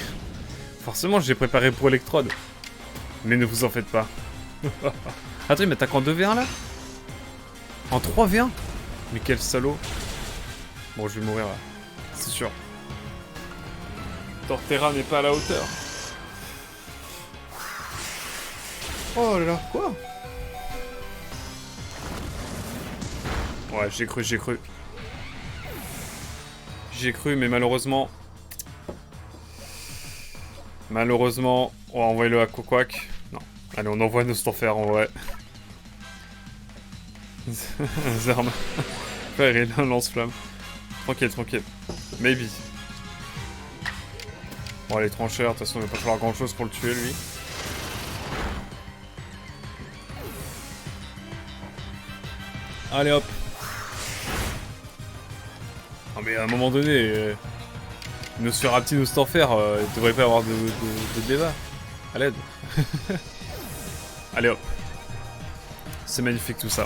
Forcément, j'ai préparé pour Electrode. Mais ne vous en faites pas. Attends, il m'attaque en 2v1 là? En 3v1? Mais quel salaud. Bon, je vais mourir là. C'est sûr. Torterra n'est pas à la hauteur. Oh là là, quoi? Ouais, j'ai cru. J'ai cru, mais malheureusement... Malheureusement, on va envoyer le Aquaquack. Non. Allez, on envoie nos Stanfer en vrai. Zerm. Faire un lance-flamme. Tranquille. Maybe. Bon, allez, trancheur. De toute façon, il va pas falloir grand-chose pour le tuer, lui. Allez, hop. Non, mais à un moment donné... Nosferatu, Nostanfer, il devrait pas y avoir de débat. À l'aide. Allez hop. C'est magnifique tout ça.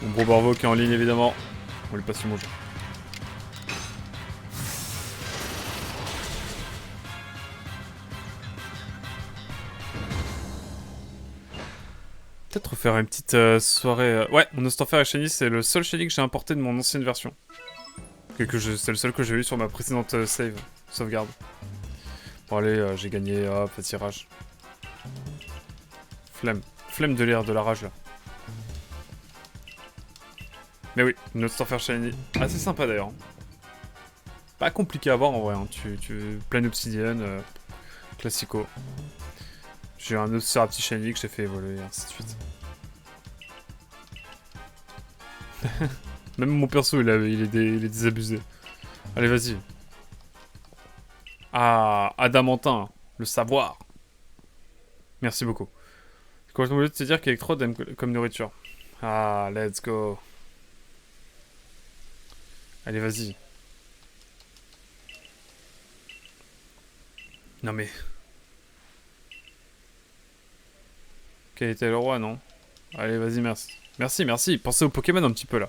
Mon gros Borvo qui est en ligne évidemment. On lui passe le bonjour. Peut-être faire une petite soirée... Ouais, mon Nostanfer et Shiny, c'est le seul Shiny que j'ai importé de mon ancienne version. C'est le seul que j'ai eu sur ma précédente sauvegarde. Bon allez, j'ai gagné, hop, petit tirage. Flemme de l'air, de la rage là. Mais oui, notre Starfer Shiny. Assez sympa d'ailleurs. Pas compliqué à voir en vrai, hein. Tu pleine obsidienne, classico. J'ai un autre Serapti Shiny que j'ai fait évoluer, et ainsi de suite. Même mon perso, il est désabusé. Allez, vas-y. Ah, Adamantin, le savoir. Merci beaucoup. C'est complètement oublié de te dire qu'Electrode aime comme nourriture. Ah, let's go. Allez, vas-y. Non mais... Quel était le roi, non? Allez, vas-y, merci. Merci, merci. Pensez au Pokémon un petit peu, là.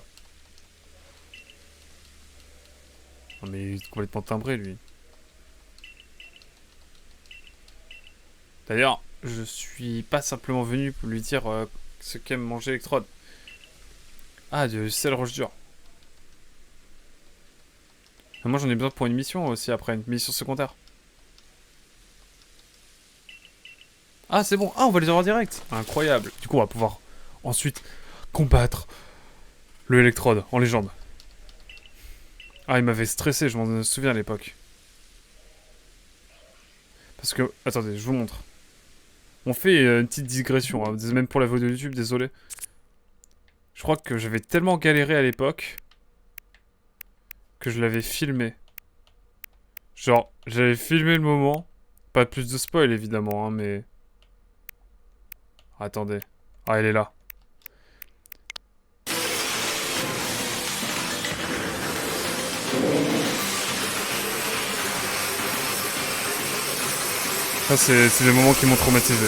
Non mais il est complètement timbré, lui. D'ailleurs, je suis pas simplement venu pour lui dire ce qu'aime manger Electrode. Ah, du sel roche dur. Moi, j'en ai besoin pour une mission aussi, après. Une mission secondaire. Ah, c'est bon. Ah, on va les avoir direct. Incroyable. Du coup, on va pouvoir ensuite combattre le électrode en légende. Ah, il m'avait stressé, je m'en souviens à l'époque. Parce que... Attendez, je vous montre. On fait une petite digression, hein, même pour la vidéo de YouTube, désolé. Je crois que j'avais tellement galéré à l'époque que je l'avais filmé. Genre, j'avais filmé le moment. Pas plus de spoil, évidemment, hein, mais... Attendez. Ah, elle est là. Ça, c'est les moments qui m'ont traumatisé.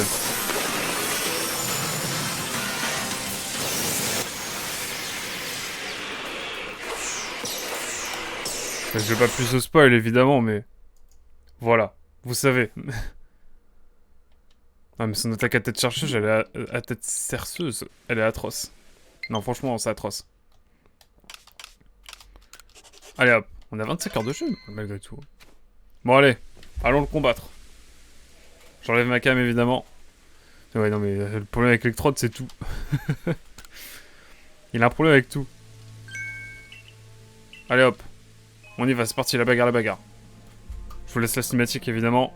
Je veux pas plus de spoil, évidemment, mais... Voilà. Vous savez. Ah, mais son attaque à tête chercheuse, elle est à tête cerceuse. Elle est atroce. Non, franchement, c'est atroce. Allez, hop. On a 25 heures de jeu, malgré tout. Bon, allez. Allons le combattre. J'enlève ma cam, évidemment. Ouais, non, mais le problème avec Electrode, c'est tout. Il a un problème avec tout. Allez, hop. On y va, c'est parti, la bagarre, la bagarre. Je vous laisse la cinématique, évidemment.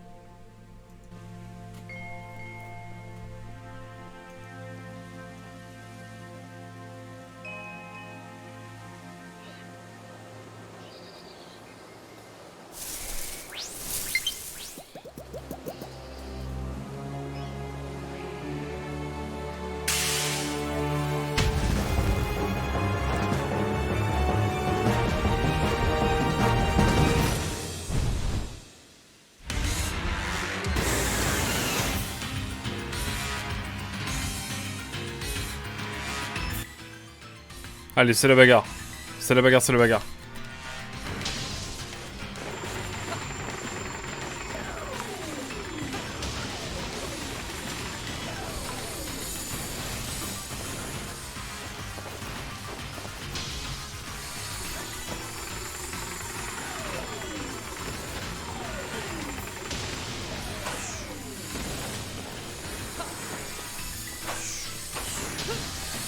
Allez, c'est la bagarre. C'est la bagarre, c'est la bagarre.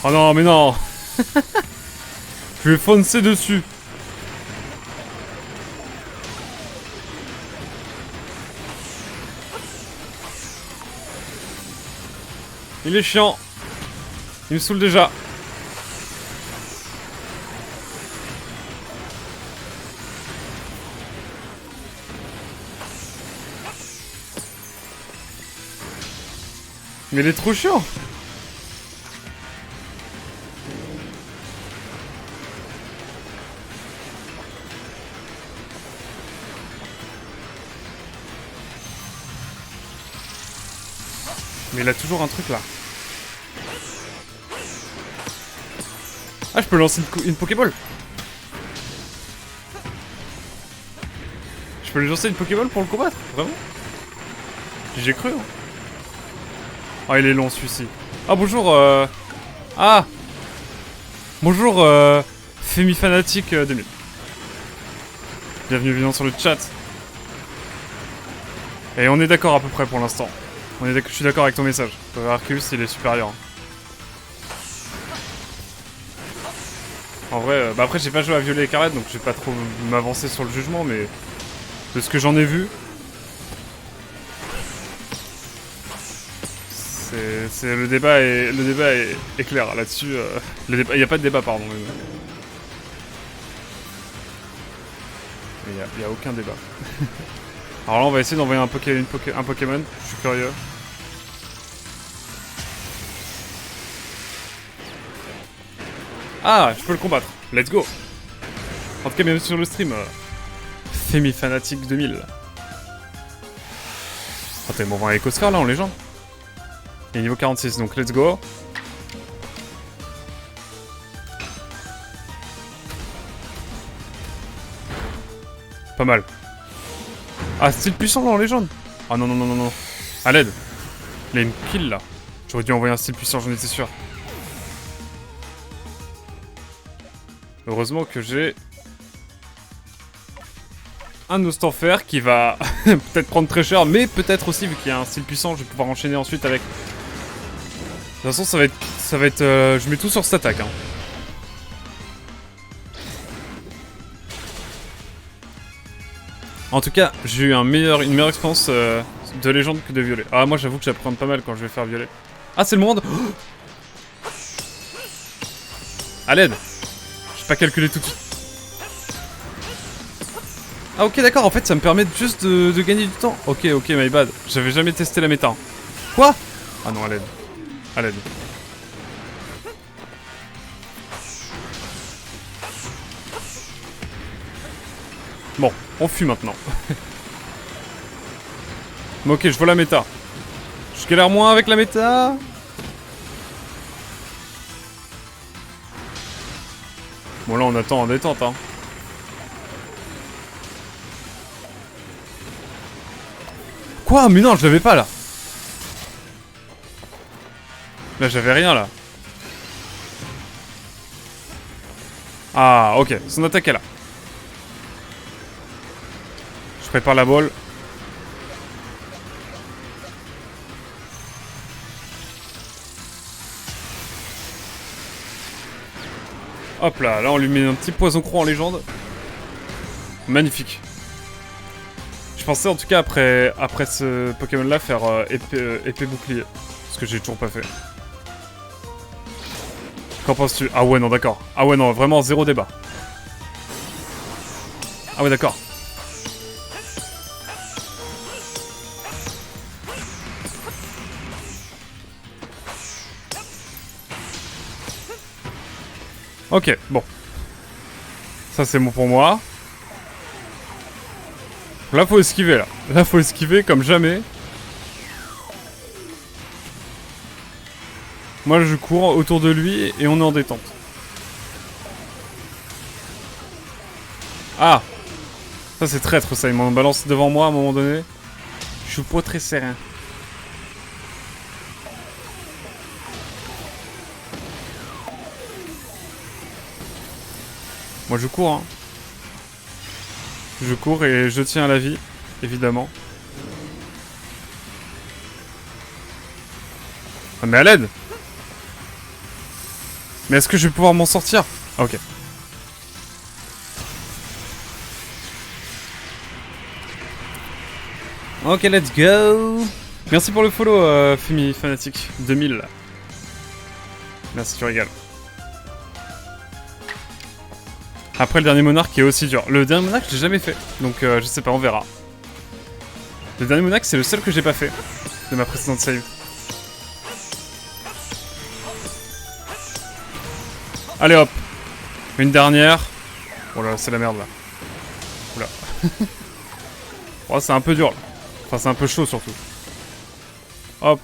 Oh non, mais non. Je vais foncer dessus. Il est chiant. Il me saoule déjà. Mais il est trop chiant. Mais il a toujours un truc là. Ah, je peux lancer une Pokéball. Je peux lui lancer une Pokéball pour le combattre. Vraiment? J'ai cru. Hein. Ah, il est long celui-ci. Ah, bonjour. Ah. Bonjour, Femi Fanatique 2000. Bienvenue évidemment sur le chat. Et on est d'accord à peu près pour l'instant. Je suis d'accord avec ton message. Arceus, il est supérieur. En vrai, bah après j'ai pas joué à Violet Écarlate, donc je vais pas trop m'avancer sur le jugement, mais de ce que j'en ai vu, c'est le débat est clair là-dessus. Il y a pas de débat, pardon. Mais il y a aucun débat. Alors là, on va essayer d'envoyer un Pokémon. Je suis curieux. Ah, je peux le combattre. Let's go. En tout cas, bienvenue sur le stream. Femi Fanatic 2000. Attends, ils m'envoient un écosphère là en légende. Et niveau 46, donc let's go. Pas mal. Ah, style puissant là en légende. Ah non, non, non, non, non. À l'aide. Il a une kill là. J'aurais dû envoyer un style puissant, j'en étais sûr. Heureusement que j'ai un Ostanfer qui va peut-être prendre très cher, mais peut-être aussi, vu qu'il y a un style puissant, je vais pouvoir enchaîner ensuite avec... De toute façon, ça va être... je mets tout sur cette attaque, hein. En tout cas, j'ai eu une meilleure expérience de légende que de violet. Ah, moi j'avoue que j'apprends pas mal quand je vais faire violet. Ah, c'est le moment de... Oh, à l'aide. J'ai pas calculé tout de suite. Ah ok d'accord, en fait ça me permet juste de gagner du temps. Ok, my bad. J'avais jamais testé la méta. Quoi? Ah non, à l'aide. À l'aide. Bon, on fuit maintenant. Mais ok, je vois la méta. Je galère moins avec la méta. Bon là on attend en détente hein. Quoi? Mais non, je l'avais pas là. Là j'avais rien là. Ah ok, son attaque est là. Je prépare la balle. Hop là, là on lui met un petit poison croc en légende. Magnifique. Je pensais en tout cas après ce Pokémon là faire épée bouclier. Ce que j'ai toujours pas fait. Qu'en penses-tu? Ah ouais non d'accord. Ah ouais non, vraiment zéro débat. Ah ouais d'accord. Ok, bon. Ça c'est bon pour moi. Là faut esquiver là. Là faut esquiver comme jamais. Moi je cours autour de lui et on est en détente. Ah! Ça c'est traître ça, il m'en balance devant moi à un moment donné. Je suis pas très serein. Moi je cours hein. Je cours et je tiens à la vie, évidemment. Ah mais à l'aide! Mais est-ce que je vais pouvoir m'en sortir? Ah, ok. Ok, let's go! Merci pour le follow, Femi Fanatic 2000. Merci, tu régales. Après, le dernier monarque est aussi dur. Le dernier monarque, je l'ai jamais fait. Donc, je sais pas, on verra. Le dernier monarque, c'est le seul que j'ai pas fait de ma précédente save. Allez hop! Une dernière. Oh là, c'est la merde là. Oula. Oh, c'est un peu dur là. Enfin, c'est un peu chaud surtout. Hop.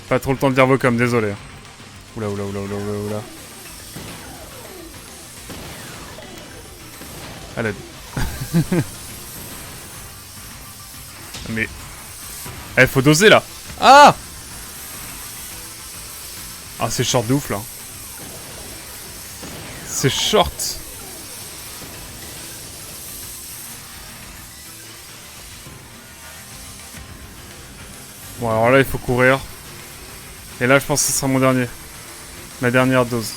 Pas trop le temps de dire vos coms, désolé. Oula, oula, oula, oula, oula, oula. À l'aide. Mais... Eh, faut doser là. Ah! Ah, c'est short de ouf là. C'est short. Bon, alors là, il faut courir. Et là, je pense que ce sera mon dernier. Ma dernière dose.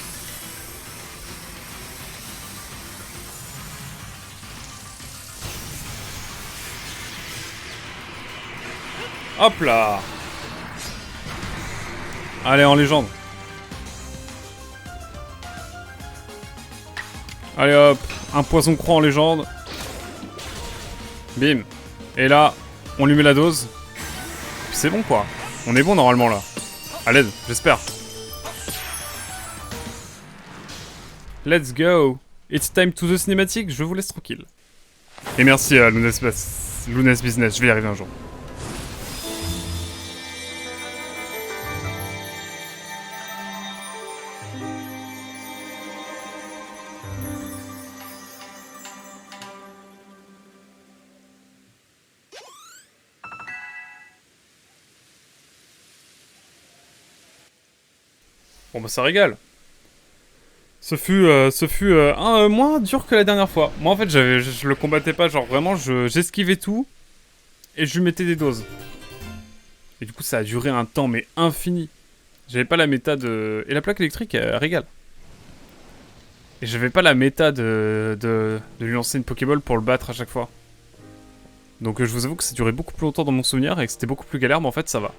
Hop là! Allez, en légende. Allez hop, un poison croc en légende. Bim. Et là, on lui met la dose. C'est bon quoi. On est bon normalement là. À l'aide, j'espère. Let's go. It's time to the cinématique, je vous laisse tranquille. Et merci à Lunes Business, je vais y arriver un jour. Bon bah ça régale. Ce fut moins dur que la dernière fois. Moi en fait je le combattais pas, genre vraiment j'esquivais tout et je lui mettais des doses. Et du coup ça a duré un temps mais infini. J'avais pas la méta de... Et la plaque électrique elle régale. Et j'avais pas la méta de lui lancer une Pokéball pour le battre à chaque fois. Donc je vous avoue que ça durait beaucoup plus longtemps dans mon souvenir et que c'était beaucoup plus galère, mais en fait ça va.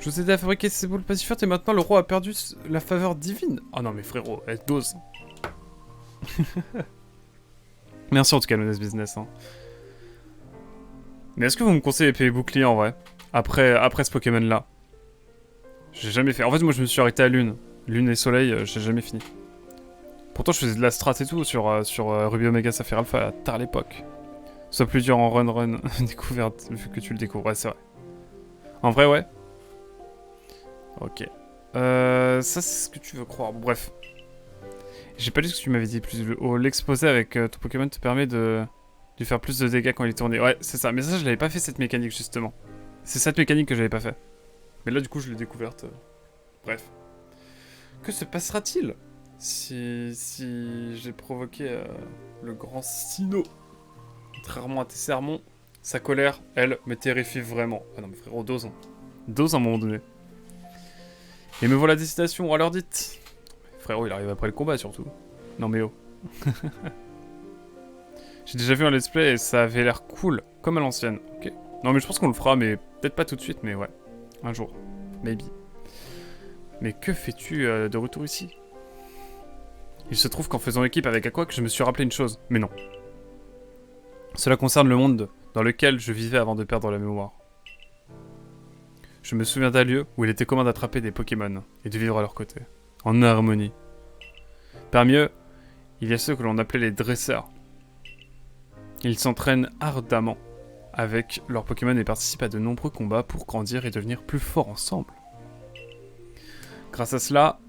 Je vous ai aidé à fabriquer ces boules pacifiantes et maintenant le roi a perdu la faveur divine. Oh non mais frérot, elle dose. Merci en tout cas, Lunes Business. Hein. Mais est-ce que vous me conseillez épée et bouclier en vrai après ce Pokémon là? J'ai jamais fait. En fait, moi je me suis arrêté à Lune. Lune et Soleil, j'ai jamais fini. Pourtant, je faisais de la strat et tout sur Ruby Omega Saphir Alpha tard à l'époque. Soit plus dur en run découverte vu que tu le découvres. Ouais, c'est vrai. En vrai, ouais. Ok. Ça, c'est ce que tu veux croire. Bon, bref. J'ai pas lu ce que tu m'avais dit plus haut. L'exposé avec ton Pokémon te permet de faire plus de dégâts quand il est tourné. Ouais, c'est ça. Mais ça, je l'avais pas fait cette mécanique justement. C'est cette mécanique que j'avais pas fait. Mais là, du coup, je l'ai découverte. Bref. Que se passera-t-il si j'ai provoqué le grand Sinnoh? Contrairement à tes sermons, sa colère, elle, me terrifie vraiment. Ah non, mais frérot, dose. Hein. Dose à un moment donné. Et me voilà des citations, alors dites. Frérot, il arrive après le combat surtout. Non mais oh. J'ai déjà vu un let's play et ça avait l'air cool, comme à l'ancienne. Ok. Non mais je pense qu'on le fera, mais peut-être pas tout de suite, mais ouais. Un jour. Maybe. Mais que fais-tu de retour ici? Il se trouve qu'en faisant équipe avec Aquac, je me suis rappelé une chose. Mais non. Cela concerne le monde dans lequel je vivais avant de perdre la mémoire. Je me souviens d'un lieu où il était commun d'attraper des Pokémon et de vivre à leur côté, en harmonie. Parmi eux, il y a ceux que l'on appelait les dresseurs. Ils s'entraînent ardemment avec leurs Pokémon et participent à de nombreux combats pour grandir et devenir plus forts ensemble. Grâce à cela,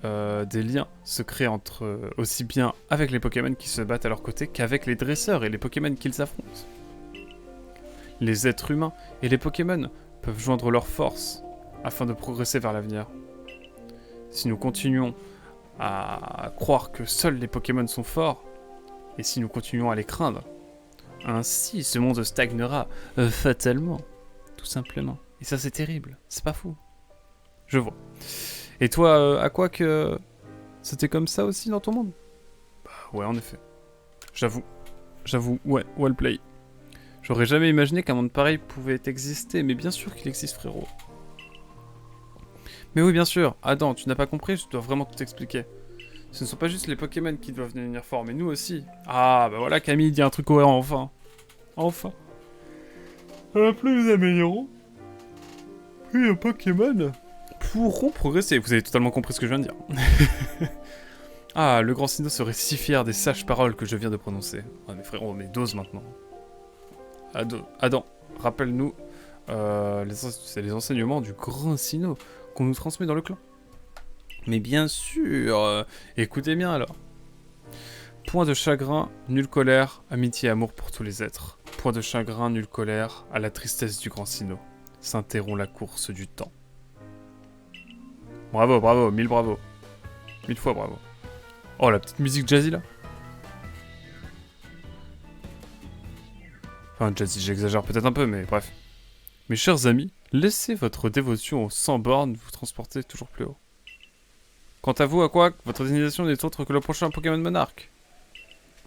des liens se créent aussi bien avec les Pokémon qui se battent à leur côté qu'avec les dresseurs et les Pokémon qu'ils affrontent. Les êtres humains et les Pokémon peuvent joindre leurs forces afin de progresser vers l'avenir. Si nous continuons à croire que seuls les Pokémon sont forts, et si nous continuons à les craindre, ainsi ce monde stagnera fatalement, tout simplement. Et ça c'est terrible, c'est pas fou. Je vois. Et toi, à quoi que c'était comme ça aussi dans ton monde? Bah ouais, en effet. J'avoue, ouais, well play. J'aurais jamais imaginé qu'un monde pareil pouvait exister, mais bien sûr qu'il existe, frérot. Mais oui, bien sûr. Adam, tu n'as pas compris, je dois vraiment tout expliquer. Ce ne sont pas juste les Pokémon qui doivent devenir forts, mais nous aussi. Ah, bah voilà, Camille dit un truc cohérent, enfin. Enfin. Plus nous améliorons, plus les Pokémon pourront progresser. Vous avez totalement compris ce que je viens de dire. Ah, le grand Sinnoh serait si fier des sages paroles que je viens de prononcer. Ah, mais frérot, mais dose maintenant. Adam, rappelle-nous les enseignements du grand Sinnoh qu'on nous transmet dans le clan. Mais bien sûr, écoutez bien alors. Point de chagrin, nulle colère, amitié et amour pour tous les êtres. Point de chagrin, nulle colère, à la tristesse du grand Sinnoh. S'interrompt la course du temps. Bravo, bravo, 1000 bravo. 1000 fois bravo. Oh, la petite musique jazzy là. Enfin, jazzy, j'exagère peut-être un peu, mais bref. Mes chers amis, laissez votre dévotion aux 100 bornes vous transporter toujours plus haut. Quant à vous, Aquac, votre destination n'est autre que le prochain Pokémon Monarque.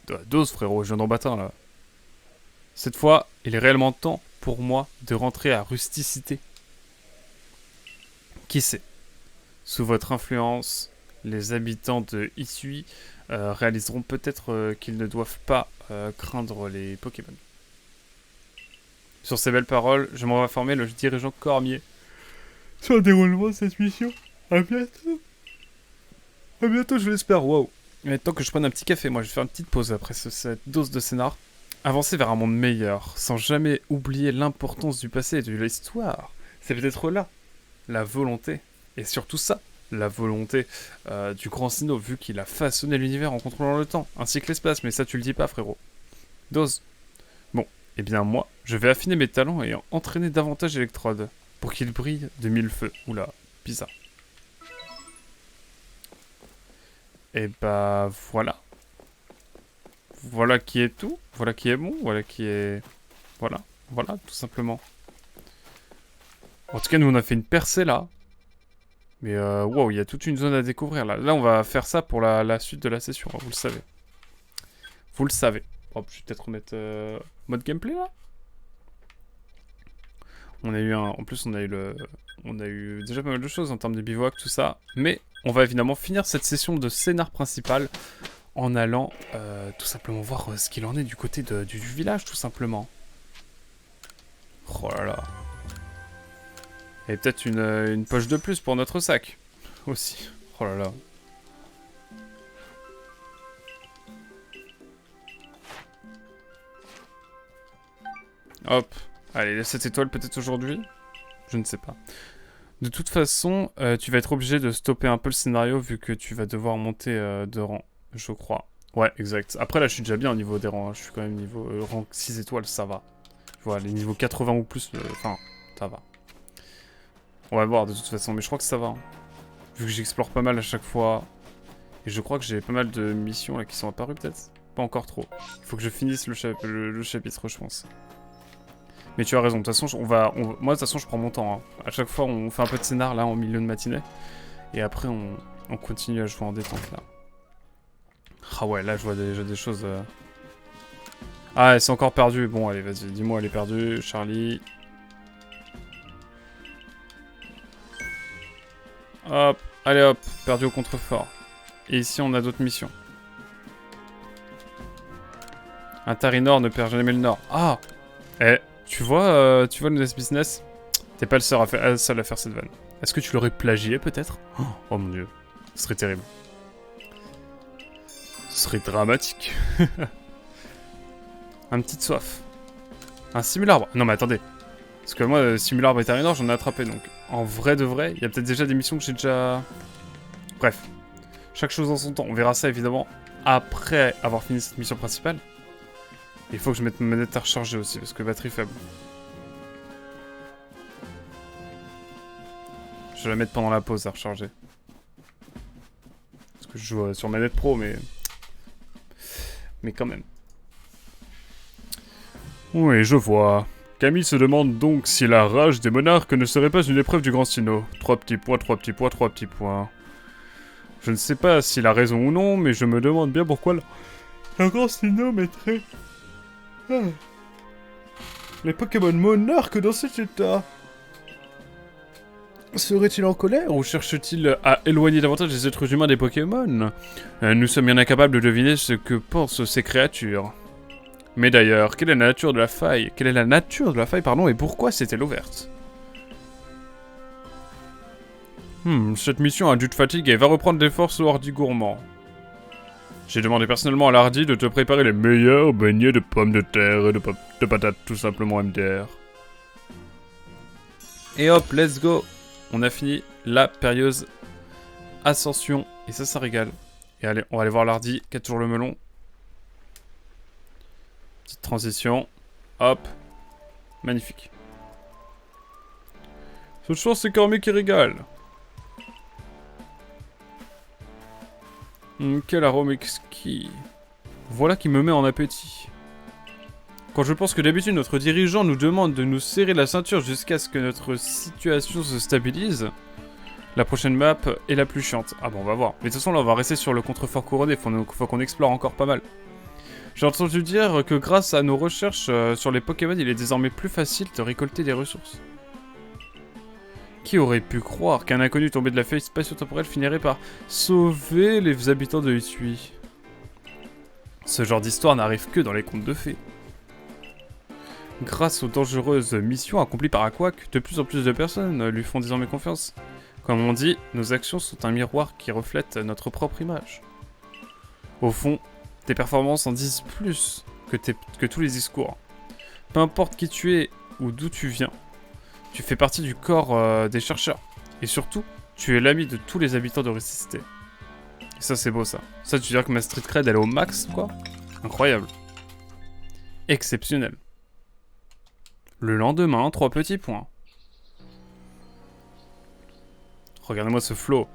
De la dose, frérot, je viens d'en battre un, là. Cette fois, il est réellement temps pour moi de rentrer à Rusticité. Qui sait? Sous votre influence, les habitants de Isui réaliseront peut-être qu'ils ne doivent pas craindre les Pokémon. Sur ces belles paroles, je m'en vais informer le dirigeant Cormier sur le déroulement de cette mission. À bientôt. À bientôt, je l'espère. Wow. Il va être temps que je prenne un petit café. Moi, je vais faire une petite pause après cette dose de scénar. Avancer vers un monde meilleur, sans jamais oublier l'importance du passé et de l'histoire. C'est peut-être là la volonté. Et surtout ça, la volonté du grand Sinnoh, vu qu'il a façonné l'univers en contrôlant le temps, ainsi que l'espace. Mais ça, tu le dis pas, frérot. Dose. Bon, eh bien moi, je vais affiner mes talents et entraîner davantage Electrode, pour qu'il brille de mille feux. Oula, bizarre. Et bah voilà. Voilà qui est tout. Voilà qui est bon. Voilà qui est... Voilà. Voilà, tout simplement. En tout cas, nous on a fait une percée là. Mais wow, il y a toute une zone à découvrir là. Là, on va faire ça pour la suite de la session, hein, vous le savez. Vous le savez. Hop, je vais peut-être remettre mode gameplay là. On a eu un... En plus, on a eu déjà pas mal de choses en termes de bivouac, tout ça. Mais on va évidemment finir cette session de scénar principal en allant tout simplement voir ce qu'il en est du côté du village, tout simplement. Oh là là. Et peut-être une poche de plus pour notre sac. Aussi. Oh là là. Hop. Allez, 7 étoiles peut-être aujourd'hui. Je ne sais pas. De toute façon, tu vas être obligé de stopper un peu le scénario vu que tu vas devoir monter de rang, je crois. Ouais, exact. Après là, je suis déjà bien au niveau des rangs. Hein. Je suis quand même niveau rang 6 étoiles, ça va. Voilà, les niveaux 80 ou plus, enfin, ça va. On va voir de toute façon, mais je crois que ça va. Hein. Vu que j'explore pas mal à chaque fois. Et je crois que j'ai pas mal de missions là qui sont apparues peut-être. Pas encore trop. Il faut que je finisse le chapitre, je pense. Mais tu as raison, de toute façon, moi de toute façon je prends mon temps. Hein. À chaque fois on fait un peu de scénar là en milieu de matinée. Et après on continue à jouer en détente là. Ah ouais, là je vois déjà des choses... Ah, c'est encore perdu. Bon allez, vas-y, dis-moi elle est perdue, Charlie. Hop, allez hop, perdu au contrefort. Et ici on a d'autres missions. Un Tarinor ne perd jamais le nord. Ah. Eh, tu vois le Nest Business? T'es pas le seul à faire cette vanne. Est-ce que tu l'aurais plagié peut-être? Oh mon dieu, ce serait terrible. Ce serait dramatique. Un petit soif. Un simularbre. Non mais attendez. Parce que moi, simularbre et Tarinor, j'en ai attrapé donc. En vrai de vrai, il y a peut-être déjà des missions que j'ai déjà... Bref. Chaque chose en son temps. On verra ça évidemment après avoir fini cette mission principale. Il faut que je mette ma manette à recharger aussi, parce que batterie faible. Je vais la mettre pendant la pause à recharger. Parce que je joue sur manette pro, mais... Mais quand même. Oui, je vois. Camille se demande donc si la rage des monarques ne serait pas une épreuve du grand Sinnoh. 3 petits points, 3 petits points, 3 petits points. Je ne sais pas s'il a raison ou non, mais je me demande bien pourquoi le grand Sinnoh mettrait... les Pokémon monarques dans cet état. Serait-il en colère ou cherche-t-il à éloigner davantage les êtres humains des Pokémon? Nous sommes bien incapables de deviner ce que pensent ces créatures. Mais d'ailleurs, quelle est la nature de la faille? Quelle est la nature de la faille, pardon, et pourquoi s'est-elle ouverte? Cette mission a dû te fatiguer. Va reprendre des forces au hardi gourmand. J'ai demandé personnellement à l'hardi de te préparer les meilleurs beignets de pommes de terre et de patates, tout simplement MDR. Et hop, let's go. On a fini la périlleuse ascension. Et ça régale. Et allez, on va aller voir l'hardi qui a toujours le melon. Petite transition. Hop. Magnifique. Cette chose, c'est Cormier qui régale. Quel arôme exquis. Voilà qui me met en appétit. Quand je pense que d'habitude notre dirigeant nous demande de nous serrer la ceinture jusqu'à ce que notre situation se stabilise, la prochaine map est la plus chiante. Ah bon, on va voir. Mais de toute façon là on va rester sur le contrefort couronné, faut qu'on explore encore pas mal. J'ai entendu dire que grâce à nos recherches sur les Pokémon, il est désormais plus facile de récolter des ressources. Qui aurait pu croire qu'un inconnu tombé de la feuille spatio-temporelle finirait par sauver les habitants de Hisui? Ce genre d'histoire n'arrive que dans les contes de fées. Grâce aux dangereuses missions accomplies par Aquac, de plus en plus de personnes lui font désormais confiance. Comme on dit, nos actions sont un miroir qui reflète notre propre image. Au fond, tes performances en disent plus que tous les discours. Peu importe qui tu es ou d'où tu viens, tu fais partie du corps des chercheurs. Et surtout, tu es l'ami de tous les habitants de Resisté. Et ça, c'est beau, ça. Ça, tu dirais que ma street cred, elle est au max, quoi. Incroyable. Exceptionnel. Le lendemain, 3 petits points. Regardez-moi ce flow.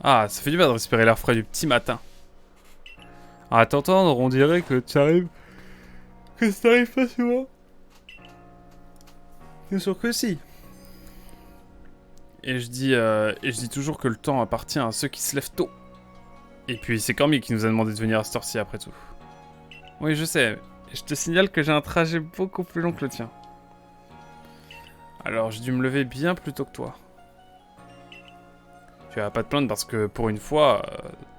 Ah, ça fait du bien de respirer l'air frais du petit matin. À t'entendre, on dirait que tu arrives... Que ça arrive pas souvent. Bien sûr que si. Et je dis toujours que le temps appartient à ceux qui se lèvent tôt. Et puis c'est Cormier qui nous a demandé de venir à cette heure-ci après tout. Oui, je sais. Je te signale que j'ai un trajet beaucoup plus long que le tien. Alors j'ai dû me lever bien plus tôt que toi. Tu vas pas te plaindre parce que pour une fois,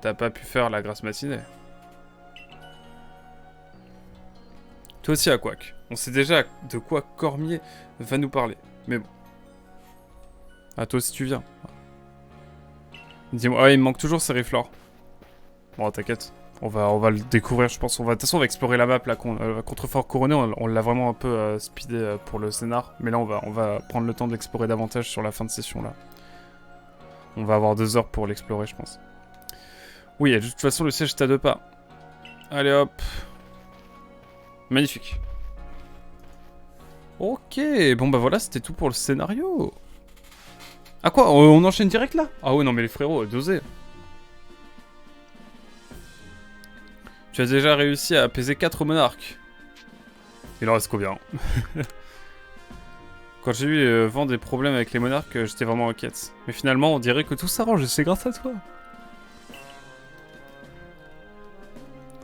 t'as pas pu faire la grasse matinée. Toi aussi à Quack. On sait déjà de quoi Cormier va nous parler. Mais bon. Ah, toi aussi tu viens. Dis-moi, ah, il me manque toujours ces rifleurs. Bon, t'inquiète. On va le découvrir, je pense. De toute façon, on va explorer la map là. Contrefort couronné, on l'a vraiment un peu speedé pour le scénar. Mais là, on va prendre le temps de l'explorer davantage sur la fin de session là. On va avoir 2 heures pour l'explorer, je pense. Oui, de toute façon, le siège est à 2 pas. Allez hop. Magnifique. Ok, bon bah voilà, c'était tout pour le scénario. Ah quoi, on enchaîne direct là? Ah ouais, non mais les frérots, dosez. Tu as déjà réussi à apaiser 4 monarques. Il en reste combien? Quand j'ai eu vent des problèmes avec les monarques, j'étais vraiment inquiète. Mais finalement, on dirait que tout s'arrange et c'est grâce à toi.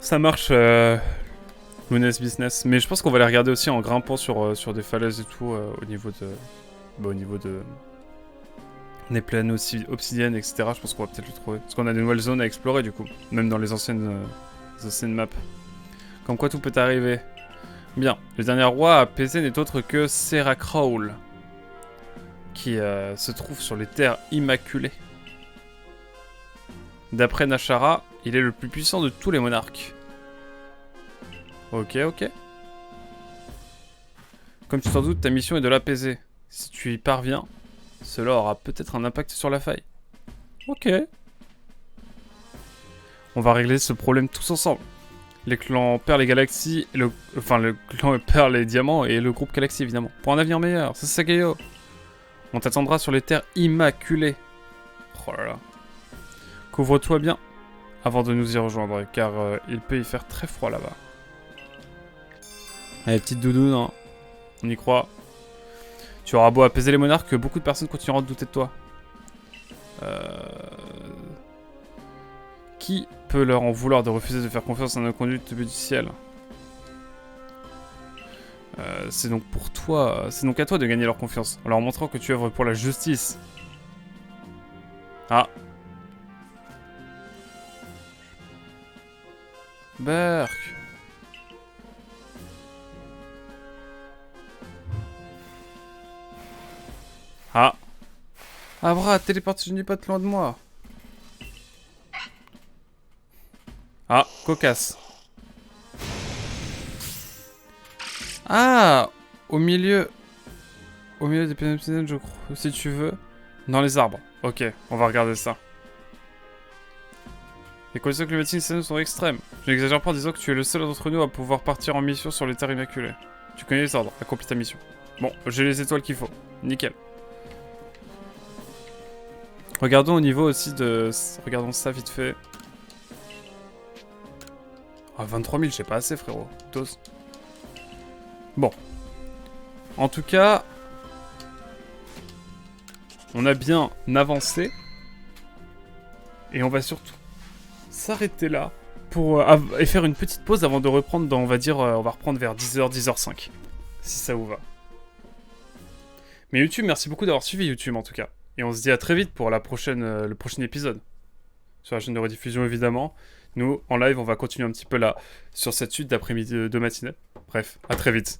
Ça marche, Lunes Business. Mais je pense qu'on va les regarder aussi en grimpant sur des falaises et tout, au niveau de... Bah, au niveau de... des plaines aussi obsidiennes, etc. Je pense qu'on va peut-être le trouver. Parce qu'on a des nouvelles zones à explorer, du coup. Même dans les anciennes maps. Comme quoi tout peut arriver. Bien. Le dernier roi apaisé n'est autre que Seracrawl, qui se trouve sur les terres immaculées. D'après Nashara, il est le plus puissant de tous les monarques. Ok, ok. Comme tu t'en doutes, ta mission est de l'apaiser. Si tu y parviens, cela aura peut-être un impact sur la faille. Ok. On va régler ce problème tous ensemble. Les clans Perles et Galaxy, le clan Perles et Diamants et le groupe Galaxy évidemment. Pour un avenir meilleur, c'est Sagayo. On t'attendra sur les terres immaculées. Oh là là. Couvre-toi bien avant de nous y rejoindre, car il peut y faire très froid là-bas. Allez, petite doudoune, hein. On y croit. Tu auras beau apaiser les monarques, beaucoup de personnes continueront de douter de toi. Qui peut leur en vouloir de refuser de faire confiance à un conduite du ciel? C'est donc pour toi, c'est donc à toi de gagner leur confiance, en leur montrant que tu œuvres pour la justice. Ah. Berk. Ah. Abra, téléporte, je n'ai pas de loin de moi. Ah, cocasse. Ah, au milieu des pénoptines, je crois, si tu veux. Dans les arbres. Ok, on va regarder ça. Les conditions climatiques sont extrêmes. Je n'exagère pas en disant que tu es le seul d'entre nous à pouvoir partir en mission sur les terres immaculées. Tu connais les ordres, accomplis ta mission. Bon, j'ai les étoiles qu'il faut. Nickel. Regardons au niveau aussi de... Regardons ça vite fait. Ah, 23 000, c'est pas assez, frérot. Dose. Bon. En tout cas... On a bien avancé. Et on va surtout s'arrêter là pour et faire une petite pause avant de reprendre dans, on va dire, on va reprendre vers 10h, 10h05. Si ça vous va. Mais YouTube, merci beaucoup d'avoir suivi YouTube en tout cas. Et on se dit à très vite pour le prochain épisode. Sur la chaîne de rediffusion évidemment. Nous, en live, on va continuer un petit peu là sur cette suite d'après-midi de matinée. Bref, à très vite.